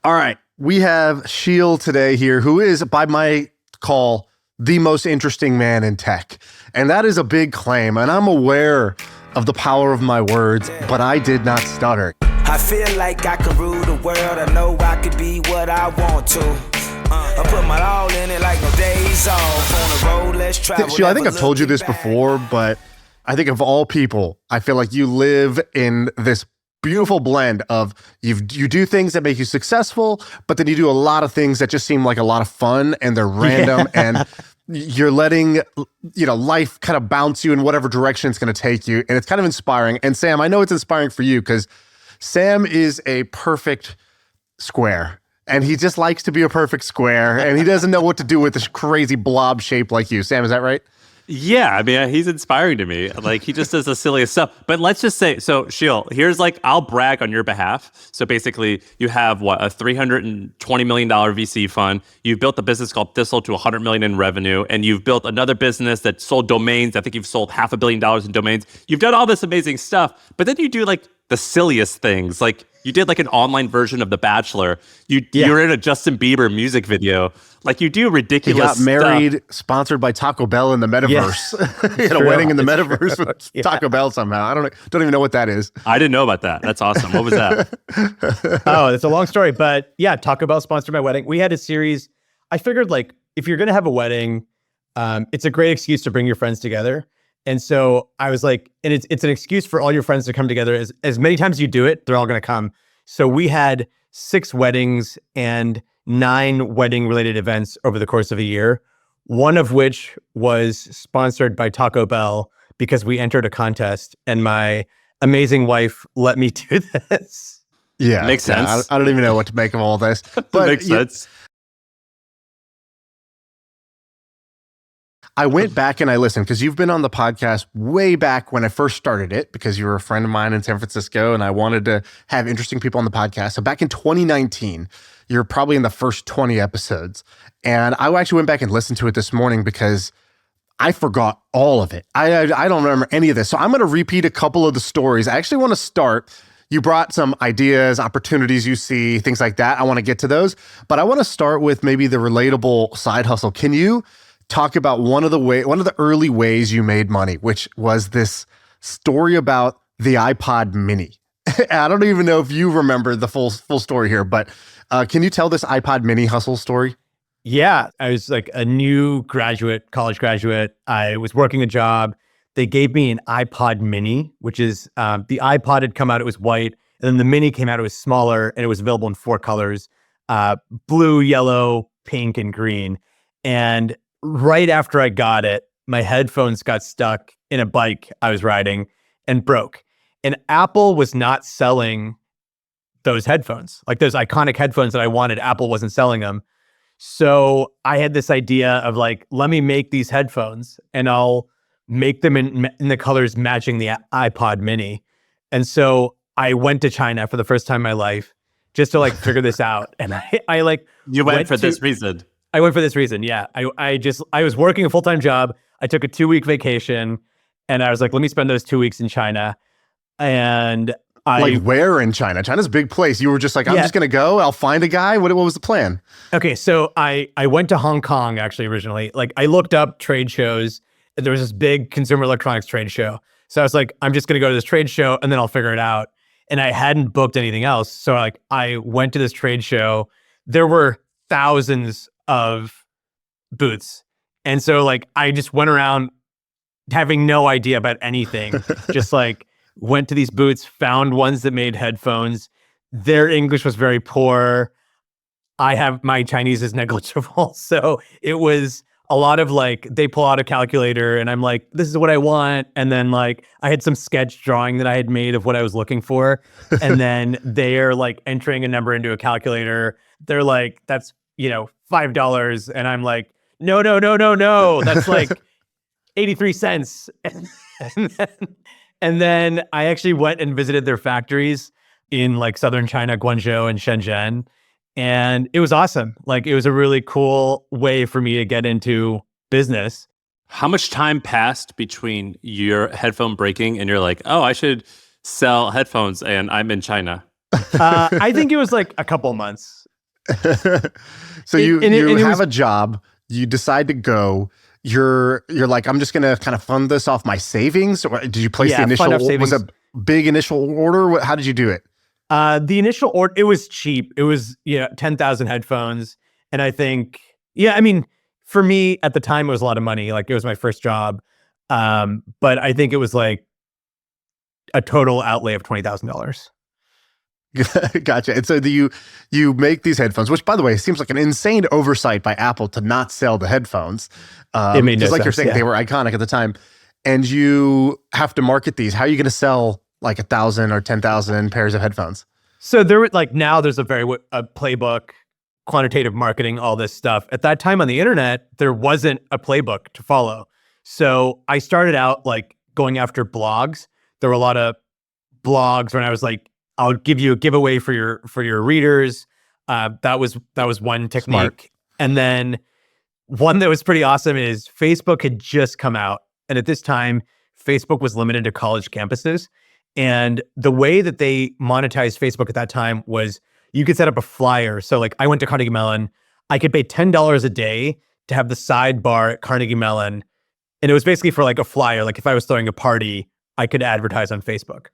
All right. We have Sheel today here, who is, by my call, the most interesting man in tech. And that is a big claim. And I'm aware of the power of my words, but I did not stutter. I feel like I can rule the world. I know I could be what I want to. I put my all in it like no days off. On the road, let's travel. Sheel, I think I've told you this before, but I think of all people, I feel like you live in this beautiful blend of you do things that make you successful, but then you do a lot of things that just seem like a lot of fun and they're random and you're letting, life kind of bounce you in whatever direction it's going to take you. And it's kind of inspiring. And Sam, I know it's inspiring for you because Sam is a perfect square and he just likes to be a perfect square and he doesn't know what to do with this crazy blob shape like you. Sam, is that right? Yeah, I mean, he's inspiring to me. Like, he just does the silliest stuff. But let's just say, so Sheel, here's I'll brag on your behalf. So basically, you have a $320 million VC fund. You've built a business called Thistle to $100 million in revenue. And you've built another business that sold domains. I think you've sold $500 million in domains. You've done all this amazing stuff. But then you do the silliest things. You did an online version of The Bachelor. You're in a Justin Bieber music video. You do ridiculous stuff. He got married, sponsored by Taco Bell in the metaverse. He had a wedding in the metaverse with Taco Bell somehow. I don't even know what that is. I didn't know about that. That's awesome. What was that? Oh, it's a long story. But yeah, Taco Bell sponsored my wedding. We had a series. I figured if you're going to have a wedding, it's a great excuse to bring your friends together. And so I was and it's an excuse for all your friends to come together. As many times as you do it, they're all going to come. So we had 6 weddings and 9 wedding-related events over the course of a year, one of which was sponsored by Taco Bell because we entered a contest and my amazing wife let me do this. Yeah. Makes sense. I don't even know what to make of all this. But makes sense. I went back and I listened because you've been on the podcast way back when I first started it because you were a friend of mine in San Francisco and I wanted to have interesting people on the podcast. So back in 2019, you're probably in the first 20 episodes. And I actually went back and listened to it this morning because I forgot all of it. I don't remember any of this. So I'm going to repeat a couple of the stories. I actually want to start. You brought some ideas, opportunities you see, things like that. I want to get to those. But I want to start with maybe the relatable side hustle. Can you talk about one of the early ways you made money, which was this story about the iPod mini? I don't even know if you remember the full story here, but can you tell this iPod mini hustle story? Yeah, I was a new college graduate. I was working a job. They gave me an iPod mini, which is the iPod had come out, it was white, and then the mini came out, it was smaller, and it was available in 4 colors, blue, yellow, pink, and green. And right after I got it, my headphones got stuck in a bike I was riding and broke. And Apple was not selling those headphones. Those iconic headphones that I wanted, Apple wasn't selling them. So I had this idea of let me make these headphones and I'll make them in the colors matching the iPod mini. And so I went to China for the first time in my life just to figure this out. And You went for this reason. I went for this reason. Yeah. I was working a full-time job. I took a 2-week vacation and I was let me spend those 2 weeks in China. And where in China? China's a big place. You were just I'm just going to go. I'll find a guy. What was the plan? Okay. So I went to Hong Kong actually originally. I looked up trade shows. There was this big consumer electronics trade show. So I was I'm just going to go to this trade show and then I'll figure it out. And I hadn't booked anything else. So I went to this trade show. There were thousands of booths. And so I just went around having no idea about anything. Just went to these booths, found ones that made headphones. Their English was very poor. My Chinese is negligible. So it was a lot of they pull out a calculator and I'm this is what I want. And then I had some sketch drawing that I had made of what I was looking for. And then they're entering a number into a calculator. They're that's, $5. And I'm no. That's 83 cents. And then I actually went and visited their factories in southern China, Guangzhou and Shenzhen. And it was awesome. It was a really cool way for me to get into business. How much time passed between your headphone breaking and you're oh, I should sell headphones and I'm in China? I think it was a couple months. So you have a job, you decide to go, you're like, I'm just going to kind of fund this off my savings. Or did you place the initial, was a big initial order? How did you do it? The initial order, it was cheap. It was, 10,000 headphones. And I think, I mean, for me at the time, it was a lot of money. Like it was my first job. But I think it was like a total outlay of $20,000. Gotcha. And so you make these headphones, which by the way, seems like an insane oversight by Apple to not sell the headphones. It made no sense, you're saying, they were iconic at the time. And you have to market these. How are you going to sell like 1,000 or 10,000 pairs of headphones? So now there's a playbook, quantitative marketing, all this stuff. At that time on the internet, there wasn't a playbook to follow. So I started out like going after blogs. There were a lot of blogs when I was like, I'll give you a giveaway for your readers. That was one technique. Smart. And then one that was pretty awesome is Facebook had just come out. And at this time, Facebook was limited to college campuses. And the way that they monetized Facebook at that time was you could set up a flyer. So like I went to Carnegie Mellon. I could pay $10 a day to have the sidebar at Carnegie Mellon. And it was basically for like a flyer. Like if I was throwing a party, I could advertise on Facebook.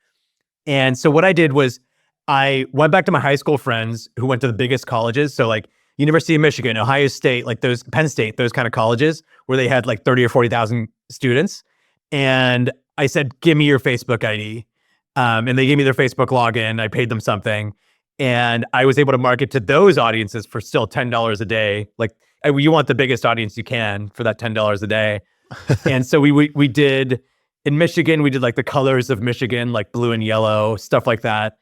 And so what I did was I went back to my high school friends who went to the biggest colleges. So like University of Michigan, Ohio State, like those Penn State, those kind of colleges where they had like 30 or 40,000 students. And I said, give me your Facebook ID. And they gave me their Facebook login. I paid them something. And I was able to market to those audiences for still $10 a day. Like you want the biggest audience you can for that $10 a day. And so we did, in Michigan, we did like the colors of Michigan, like blue and yellow, stuff like that.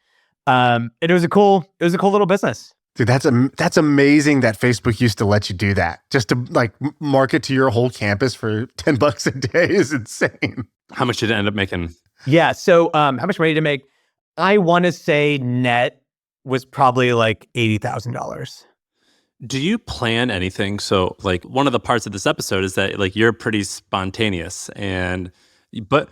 And it was a cool little business. Dude, that's amazing that Facebook used to let you do that. Just to like market to your whole campus for $10 a day is insane. How much did it end up making? Yeah. So how much money to make? I want to say net was probably like $80,000. Do you plan anything? So like one of the parts of this episode is that like you're pretty spontaneous but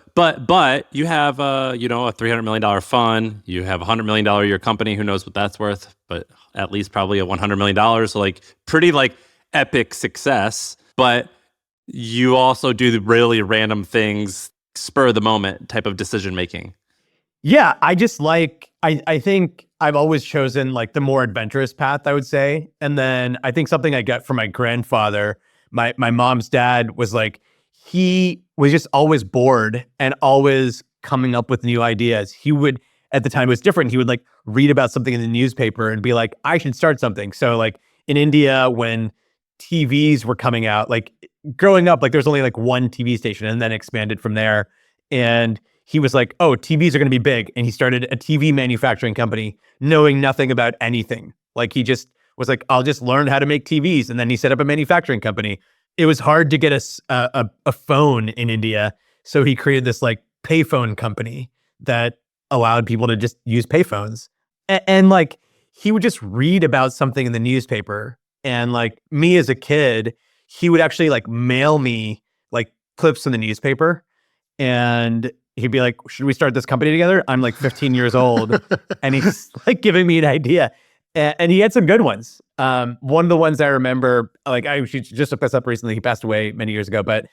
you have a $300 million fund, you have a $100 million a year company, who knows what that's worth, but at least probably a $100 million. So like pretty like epic success, but you also do the really random things, spur of the moment type of decision making. Yeah, I just like, I think I've always chosen like the more adventurous path, I would say. And then I think something I got from my grandfather, my mom's dad was like, he was just always bored and always coming up with new ideas. He would, at the time it was different, he would like read about something in the newspaper and be like, I should start something. So like in India, when TVs were coming out, like growing up, like there's only like one TV station and then expanded from there. And he was like, oh, TVs are going to be big. And he started a TV manufacturing company knowing nothing about anything. Like he just was like, I'll just learn how to make TVs. And then he set up a manufacturing company. It was hard to get a phone in India. So he created this like payphone company that allowed people to just use payphones. And like, he would just read about something in the newspaper. And like me as a kid, he would actually like mail me like clips from the newspaper. And he'd be like, should we start this company together? I'm like 15 years old. And he's like giving me an idea. And he had some good ones. One of the ones I remember, like I just looked this up recently. He passed away many years ago, but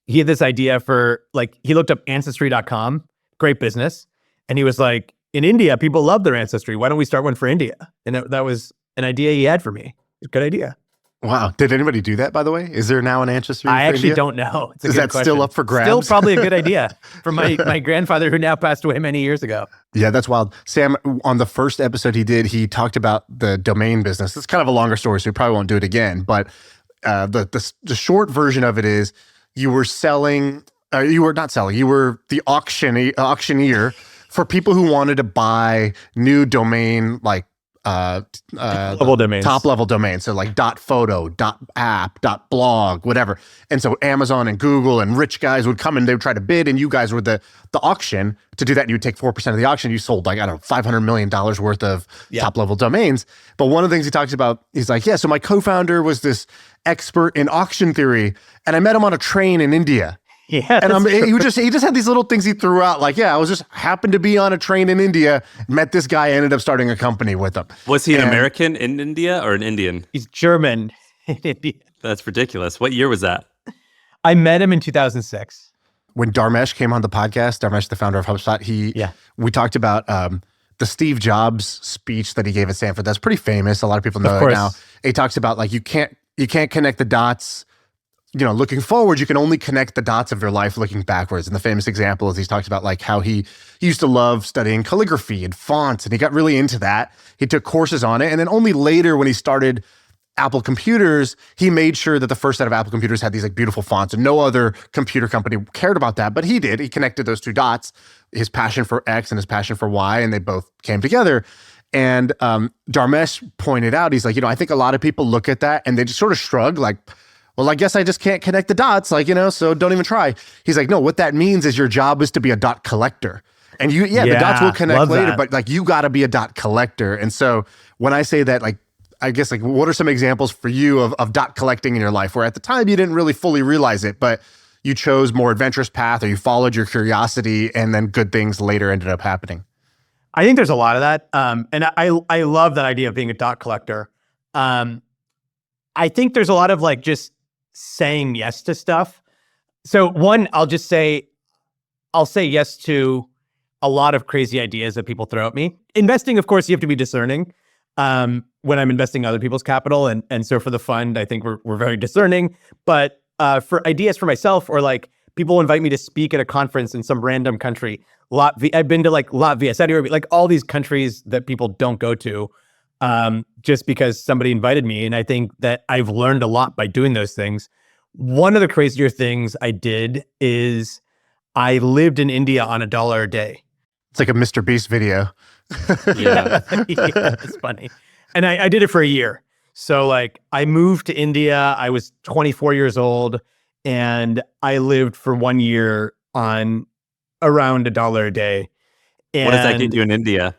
he had this idea for like, he looked up Ancestry.com, great business. And he was like, in India, people love their ancestry. Why don't we start one for India? And that was an idea he had for me. It's a good idea. Wow. Did anybody do that, by the way? Is there now an ancestry? I actually don't know. Is that question. Still up for grabs? Still probably a good idea for my grandfather who now passed away many years ago. Yeah, that's wild. Sam, on the first episode he talked about the domain business. It's kind of a longer story, so we probably won't do it again. But the short version of it is you were selling, you were not selling, you were the auctioneer for people who wanted to buy new domain, like top level domains. So like .photo, .app, .blog, whatever. And so Amazon and Google and rich guys would come and they would try to bid, and you guys were the auction to do that. And you would take 4% of the auction. You sold like, I don't know, $500 million worth of top level domains. But one of the things he talks about, he's like, yeah, so my co-founder was this expert in auction theory, and I met him on a train in India. Yeah, And that's true. he just had these little things he threw out, like, yeah, I was just happened to be on a train in India, met this guy, ended up starting a company with him. Was he an American in India or an Indian? He's German in India. That's ridiculous. What year was that? I met him in 2006. When Dharmesh came on the podcast, Dharmesh, the founder of HubSpot, we talked about the Steve Jobs speech that he gave at Stanford. That's pretty famous. A lot of people know it now. He talks about like you can't connect the dots. You know, looking forward, you can only connect the dots of your life looking backwards. And the famous example is he talks about like how he used to love studying calligraphy and fonts, and he got really into that. He took courses on it, and then only later when he started Apple computers, he made sure that the first set of Apple computers had these like beautiful fonts, and no other computer company cared about that, but he did. He connected those two dots, his passion for X and his passion for Y, and they both came together. And Dharmesh pointed out, he's like, you know, I think a lot of people look at that and they just sort of shrug like, well, I guess I just can't connect the dots, like, you know, so don't even try. He's like, no, what that means is your job is to be a dot collector. And the dots will connect later, but like you got to be a dot collector. And so when I say that, like, I guess like what are some examples for you of dot collecting in your life where at the time you didn't really fully realize it, but you chose more adventurous path or you followed your curiosity and then good things later ended up happening? I think there's a lot of that. And I love that idea of being a dot collector. I think there's a lot of like just saying yes to stuff. So one, I'll say yes to a lot of crazy ideas that people throw at me. Investing, of course, you have to be discerning when I'm investing other people's capital. And so for the fund, I think we're very discerning. But for ideas for myself, or like people invite me to speak at a conference in some random country. I've been to like Latvia, Saudi Arabia, like all these countries that people don't go to just because somebody invited me. And I think that I've learned a lot by doing those things. One of the crazier things I did is I lived in India on $1 a day. It's like a Mr. Beast video. Yeah. Yeah, it's funny. And I did it for a year. So like I moved to India, I was 24 years old, and I lived for 1 year on around $1 a day. And what does that get you in India?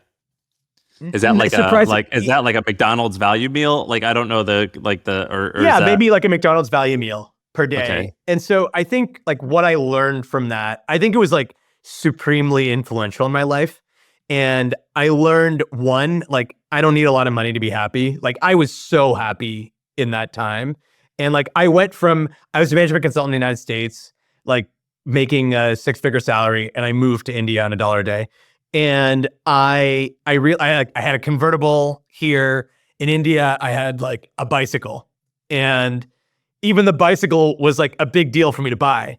Is that like a McDonald's value meal? Like I don't know maybe like a McDonald's value meal per day. Okay. And so I think like what I learned from that, I think it was like supremely influential in my life. And I learned one, like I don't need a lot of money to be happy. Like I was so happy in that time. And like I was a management consultant in the United States, like making a 6-figure salary, and I moved to India on $1 a day. And I had a convertible here. In India, I had like a bicycle, and even the bicycle was like a big deal for me to buy.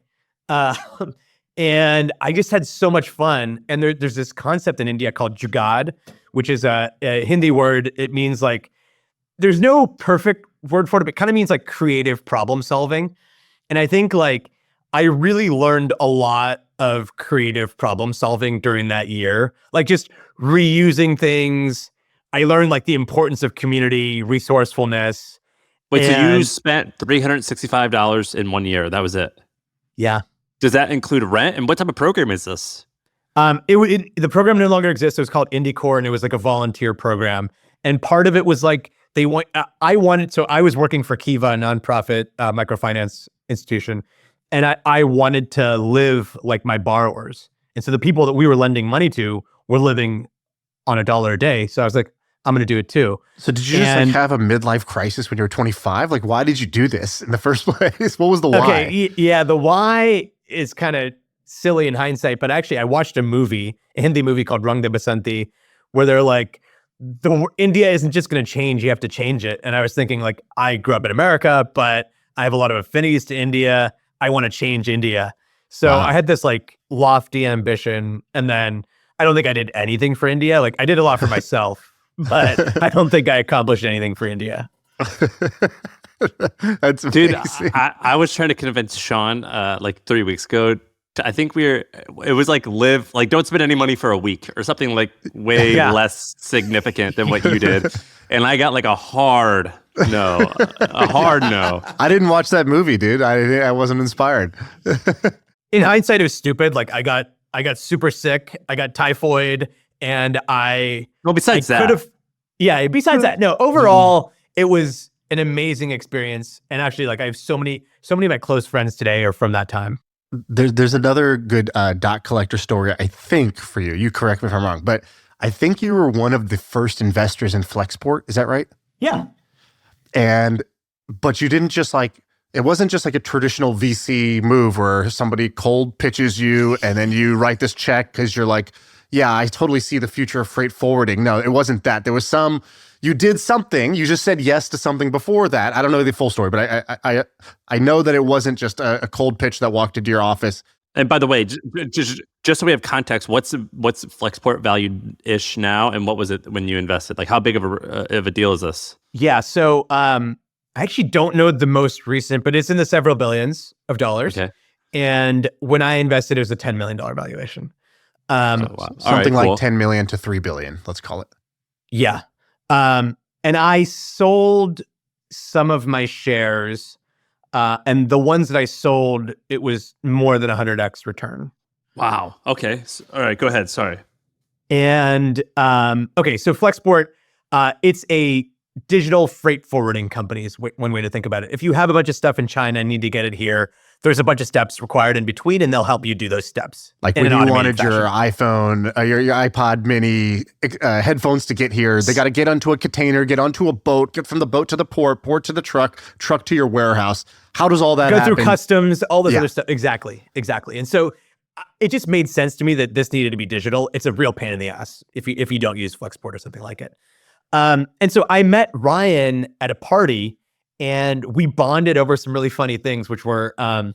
And I just had so much fun. And there's this concept in India called jugaad, which is a Hindi word. It means like, there's no perfect word for it, but it kind of means like creative problem solving. And I think like I really learned a lot of creative problem solving during that year, like just reusing things. I learned like the importance of community resourcefulness. Wait, so you spent $365 in 1 year? That was it? Yeah. Does that include rent? And what type of program is this? The program no longer exists. It was called IndieCore, and it was like a volunteer program. And part of it was like I was working for Kiva, a nonprofit microfinance institution, and I wanted to live like my borrowers. And so the people that we were lending money to were living on $1 a day. So I was like, I'm going to do it too. So did you just like have a midlife crisis when you were 25? Like, why did you do this in the first place? What was the why? Okay, yeah, the why is kind of silly in hindsight, but actually I watched a Hindi movie called Rang De Basanti, where they're like, India isn't just going to change, you have to change it. And I was thinking like, I grew up in America, but I have a lot of affinities to India. I want to change India. So Wow. I had this like lofty ambition, and then I don't think I did anything for India. Like I did a lot for myself, but I don't think I accomplished anything for India. That's Dude, amazing. I was trying to convince Shaan like 3 weeks ago. I think it was like don't spend any money for a week or something like way less significant than what you did. And I got like a hard no. I didn't watch that movie, dude. I wasn't inspired. In hindsight, it was stupid. Like I got super sick. I got typhoid, and besides that. Besides that, no, overall, it was an amazing experience. And actually, like I have so many of my close friends today are from that time. There's another good dot collector story, I think, for you. You correct me if I'm wrong, but I think you were one of the first investors in Flexport. Is that right? Yeah. But you didn't just it wasn't just like a traditional VC move where somebody cold pitches you and then you write this check because you're like, yeah, I totally see the future of freight forwarding. No, it wasn't that. There was you did something. You just said yes to something before that. I don't know the full story, but I know that it wasn't just a cold pitch that walked into your office. And by the way, just so we have context, what's Flexport valued ish now, and what was it when you invested? Like, how big of a deal is this? Yeah. So I actually don't know the most recent, but it's in the several billions of dollars. Okay. And when I invested, it was a $10 million valuation. Something cool. like 10 million to 3 billion, let's call it. Yeah. And I sold some of my shares, and the ones that I sold, it was more than 100x return. Wow. Okay. All right. Go ahead. Sorry. And okay, so Flexport, it's a digital freight forwarding company is one way to think about it. If you have a bunch of stuff in China and need to get it here, there's a bunch of steps required in between, and they'll help you do those steps. Like when you wanted your iPhone, your iPod mini headphones to get here, they got to get onto a container, get onto a boat, get from the boat to the port to the truck to your warehouse. How does all that go happen? Through customs, all this other stuff. Exactly. And so it just made sense to me that this needed to be digital. It's a real pain in the ass if you don't use Flexport or something like it. And so I met Ryan at a party, and we bonded over some really funny things, which were, I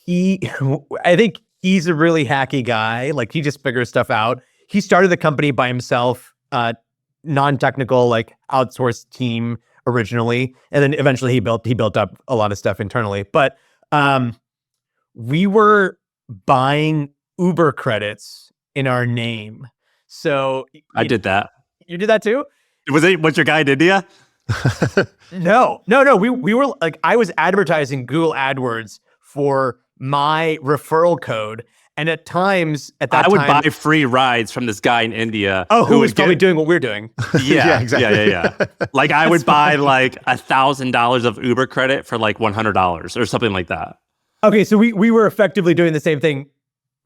think he's a really hacky guy. Like, he just figures stuff out. He started the company by himself, non-technical, like outsourced team originally. And then eventually he built up a lot of stuff internally. But we were buying Uber credits in our name. So I did that. You did that too? Was it what your guy did to you? No. We were like, I was advertising Google AdWords for my referral code. And at times, I would buy free rides from this guy in India. Oh, who was probably doing what we're doing. Yeah, exactly. Yeah. Like, I would buy like $1,000 of Uber credit for like $100 or something like that. Okay, so we were effectively doing the same thing,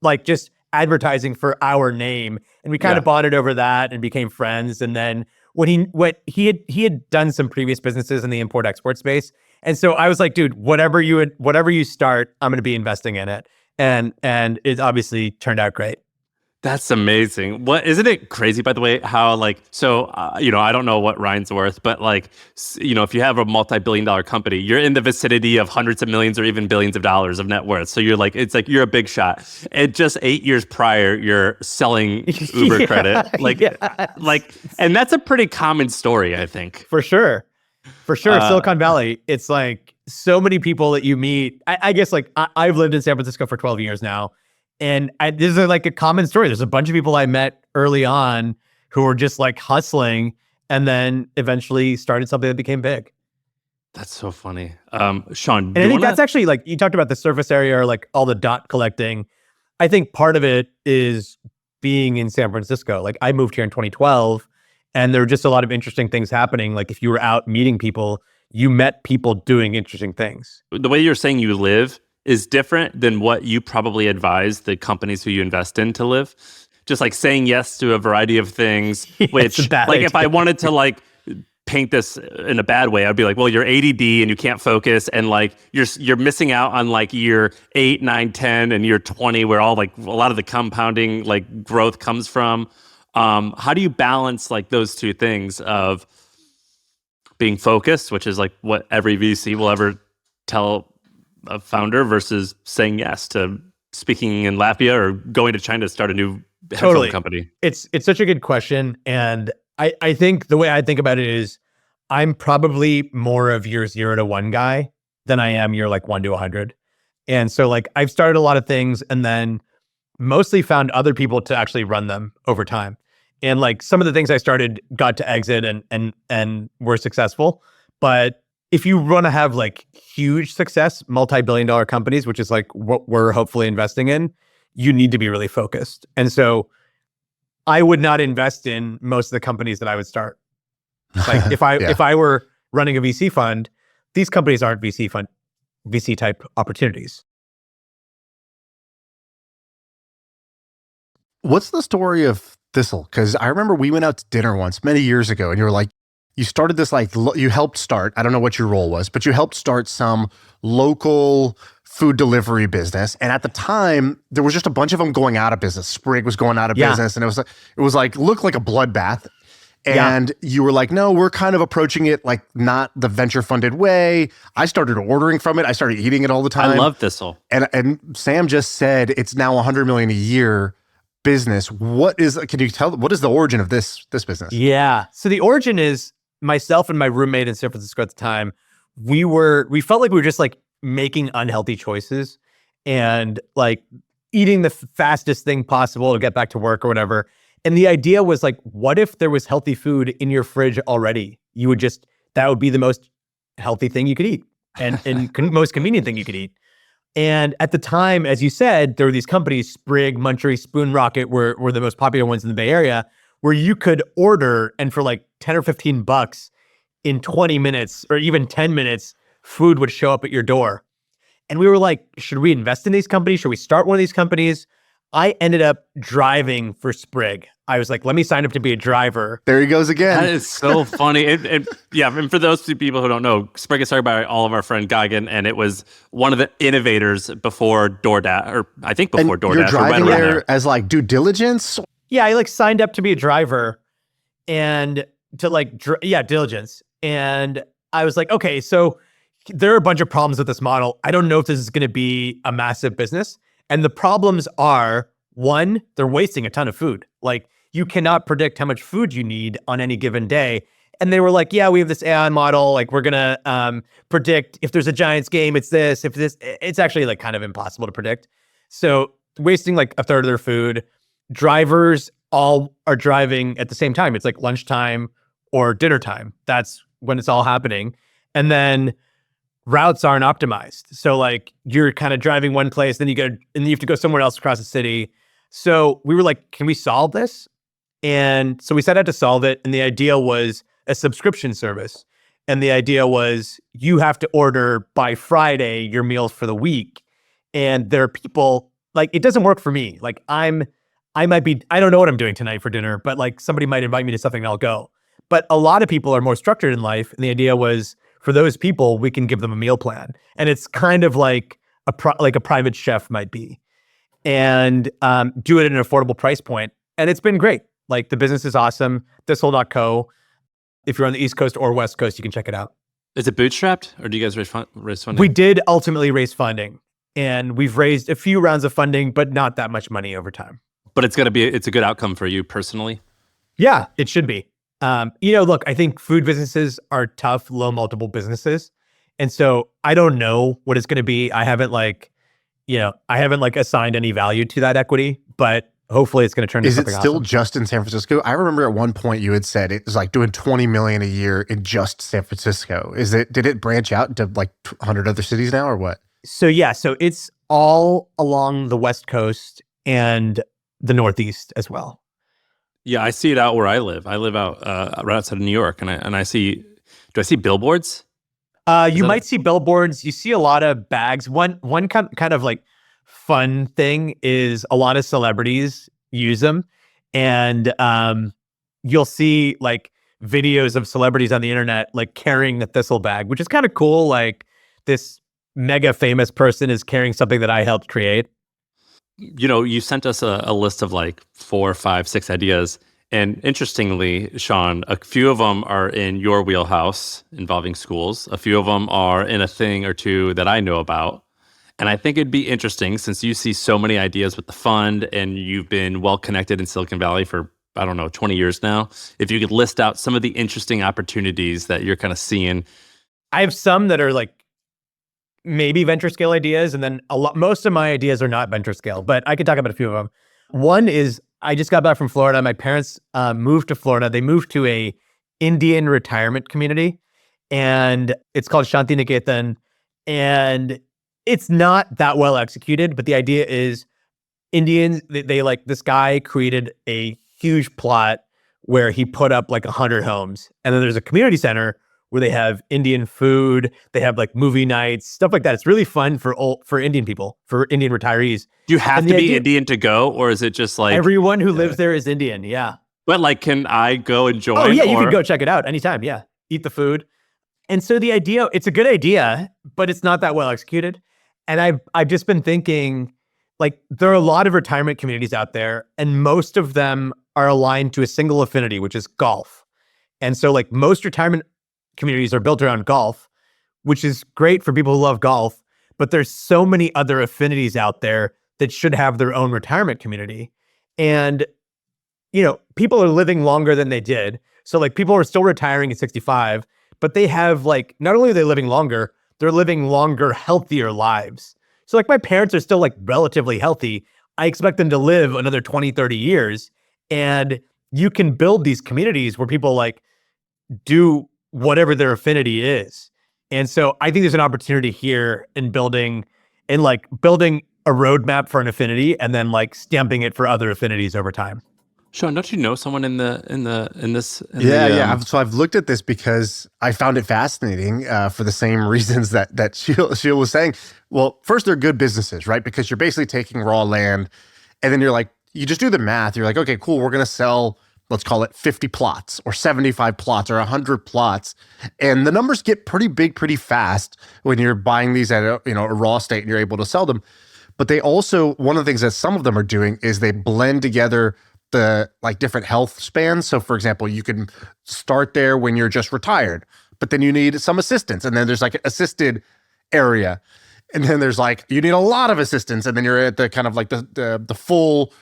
like just advertising for our name, and we kind of bonded over that and became friends. And then when he had done some previous businesses in the import export space, and so I was like, dude, whatever you start, I'm going to be investing in it, and it obviously turned out great. That's amazing. Isn't it crazy, by the way, how I don't know what Ryan's worth, but if you have a multi-billion-dollar company, you're in the vicinity of hundreds of millions or even billions of dollars of net worth. So you're you're a big shot. And just 8 years prior, you're selling Uber credit. And that's a pretty common story, I think. For sure. Silicon Valley, it's like so many people that you meet. I guess I've lived in San Francisco for 12 years now. And this is like a common story. There's a bunch of people I met early on who were just like hustling and then eventually started something that became big. That's so funny. Shaan, and I think that's actually, like, you talked about the surface area or like all the dot collecting. I think part of it is being in San Francisco. Like, I moved here in 2012 and there were just a lot of interesting things happening. Like, if you were out meeting people, you met people doing interesting things. The way you're saying you live is different than what you probably advise the companies who you invest in to live. Just like saying yes to a variety of things, which if I wanted to paint this in a bad way, I'd be like, well, you're ADD and you can't focus, and you're missing out on year 8, 9, 10 and year 20 where all a lot of the compounding growth comes from. How do you balance those two things of being focused, which is what every VC will ever tell a founder, versus saying yes to speaking in Latvia or going to China to start a new headphone company? It's such a good question. And I think the way I think about it is I'm probably more of your 0 to 1 guy than I am your 1 to 100. And so I've started a lot of things and then mostly found other people to actually run them over time. And some of the things I started got to exit and were successful. But if you want to have huge success, multi-billion-dollar companies, which is what we're hopefully investing in, you need to be really focused. And so I would not invest in most of the companies that I would start. If I were running a VC fund, these companies aren't VC type opportunities. What's the story of Thistle? Because I remember we went out to dinner once many years ago, and you were like, you started this you helped start. I don't know what your role was, but you helped start some local food delivery business. And at the time, there was just a bunch of them going out of business. Sprig was going out of business, and it was like looked like a bloodbath. And you were like, no, we're kind of approaching it like not the venture funded way. I started ordering from it. I started eating it all the time. I love Thistle. And Sam just said it's now $100 million a year business. Can you tell, what is the origin of this business? Yeah. So the origin is myself and my roommate in San Francisco at the time. We felt like we were just like making unhealthy choices and like eating the fastest thing possible to get back to work or whatever. And the idea was like, what if there was healthy food in your fridge already? That would be the most healthy thing you could eat and most convenient thing you could eat. And at the time, as you said, there were these companies, Sprig, Munchery, Spoon Rocket were the most popular ones in the Bay Area, where you could order and for like 10 or 15 bucks in 20 minutes or even 10 minutes, food would show up at your door. And we were like, should we invest in these companies? Should we start one of these companies? I ended up driving for Sprig. I was like, let me sign up to be a driver. There he goes again. That is so funny. And for those two people who don't know, Sprig is started by all of our friend Goggin, and it was one of the innovators before DoorDash, or I think before DoorDash. You're driving there as like due diligence? Yeah, I like signed up to be a driver and to like, diligence. And I was like, okay, so there are a bunch of problems with this model. I don't know if this is going to be a massive business. And the problems are, one, they're wasting a ton of food. Like, you cannot predict how much food you need on any given day. And they were like, yeah, we have this AI model. Like, we're going to predict if there's a Giants game, it's this. It's actually like kind of impossible to predict. So wasting like a third of their food. Drivers all are driving at the same time. It's like lunchtime or dinner time. That's when it's all happening. And then routes aren't optimized. So like you're kind of driving one place, then you have to go somewhere else across the city. So we were like, can we solve this? And so we set out to solve it. And the idea was a subscription service. And the idea was you have to order by Friday your meals for the week. And there are people like, it doesn't work for me. Like I don't know what I'm doing tonight for dinner, but like somebody might invite me to something and I'll go. But a lot of people are more structured in life. And the idea was for those people, we can give them a meal plan. And it's kind of like a private chef might be. And do it at an affordable price point. And it's been great. Like the business is awesome. Thistle.co. If you're on the East Coast or West Coast, you can check it out. Is it bootstrapped or do you guys raise funding? We did ultimately raise funding. And we've raised a few rounds of funding, but not that much money over time. But it's a good outcome for you personally? Yeah, it should be. Look, I think food businesses are tough, low multiple businesses. And so I don't know what it's going to be. I haven't assigned any value to that equity, but hopefully it's going to turn into something awesome. Is it still just in San Francisco? I remember at one point you had said it was like doing $20 million a year in just San Francisco. Did it branch out to like 100 other cities now or what? So it's all along the West Coast and the Northeast as well. Yeah, I see it out where I live. I live out right outside of New York, and I see. Do I see billboards? You might see billboards. You see a lot of bags. One kind of like fun thing is a lot of celebrities use them, and you'll see like videos of celebrities on the internet like carrying the Thistle bag, which is kind of cool. Like this mega famous person is carrying something that I helped create. You sent us a list of like 4, 5, 6 ideas. And interestingly, Shaan, a few of them are in your wheelhouse involving schools. A few of them are in a thing or two that I know about. And I think it'd be interesting since you see so many ideas with the fund and you've been well connected in Silicon Valley for, 20 years now. If you could list out some of the interesting opportunities that you're kind of seeing. I have some that are like maybe venture scale ideas, and then most of my ideas are not venture scale, but I could talk about a few of them. One is I just got back from Florida. My parents moved to Florida. They moved to a Indian retirement community, and it's called Shantiniketan. And it's not that well executed, but the idea is Indians, they like this guy created a huge plot where he put up like 100 homes, and then there's a community center where they have Indian food, they have like movie nights, stuff like that. It's really fun for Indian people, for Indian retirees. Do you have And to the be idea- Indian to go, or is it just like Everyone who lives there is Indian, yeah. But like, can I go and join? Oh yeah, you or- can go check it out anytime, yeah. Eat the food. And so the idea, it's a good idea, but it's not that well executed. And I've just been thinking, like, there are a lot of retirement communities out there, and most of them are aligned to a single affinity, which is golf. And so like most retirement communities are built around golf, which is great for people who love golf, but there's so many other affinities out there that should have their own retirement community. And, you know, people are living longer than they did. So like people are still retiring at 65, but they have like, not only are they living longer, they're living longer, healthier lives. So like my parents are still like relatively healthy. I expect them to live another 20, 30 years. And you can build these communities where people like do whatever their affinity is. And so I think there's an opportunity here in building a roadmap for an affinity and then like stamping it for other affinities over time. Shaan, don't you know someone in this? Yeah. So I've looked at this because I found it fascinating for the same reasons that Sheel was saying. Well, first, they're good businesses, right? Because you're basically taking raw land, and then you're like, you just do the math. You're like, okay, cool. We're going to sell, let's call it 50 plots or 75 plots or 100 plots. And the numbers get pretty big pretty fast when you're buying these at a raw state and you're able to sell them. But they also, one of the things that some of them are doing is they blend together the like different health spans. So for example, you can start there when you're just retired, but then you need some assistance. And then there's like an assisted area. And then there's like, you need a lot of assistance. And then you're at the kind of like the full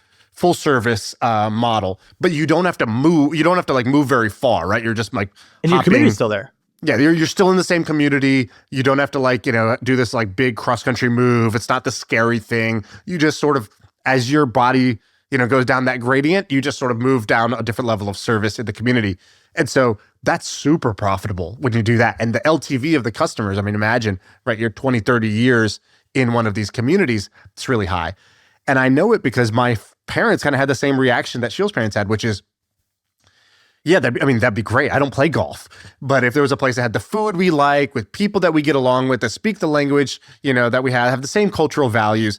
service model, but you don't have to move. You don't have to like move very far, right? You're just like And your community's still there. Yeah, you're still in the same community. You don't have to like, do this like big cross-country move. It's not the scary thing. You just sort of, as your body, goes down that gradient, you just sort of move down a different level of service in the community. And so that's super profitable when you do that. And the LTV of the customers, I mean, imagine, right, you're 20, 30 years in one of these communities, it's really high. And I know it because my parents kind of had the same reaction that Sheel's parents had, which is, yeah, that'd be great. I don't play golf, but if there was a place that had the food we like, with people that we get along with, that speak the language, that we have the same cultural values.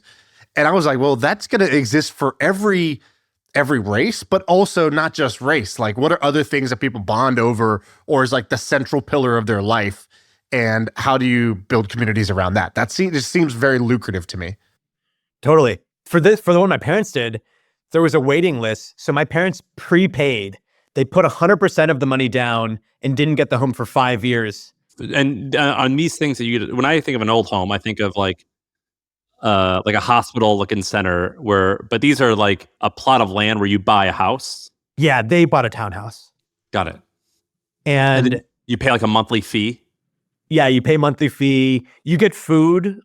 And I was like, well, that's going to exist for every race, but also not just race. Like, what are other things that people bond over, or is like the central pillar of their life? And how do you build communities around that? Just seems very lucrative to me. Totally. For the one my parents did, there was a waiting list. So my parents prepaid. They put 100% of the money down and didn't get the home for 5 years. And on these things that when I think of an old home, I think of like a hospital looking center but these are like a plot of land where you buy a house. Yeah, they bought a townhouse. Got it. And then you pay like a monthly fee. Yeah, you pay monthly fee. You get food,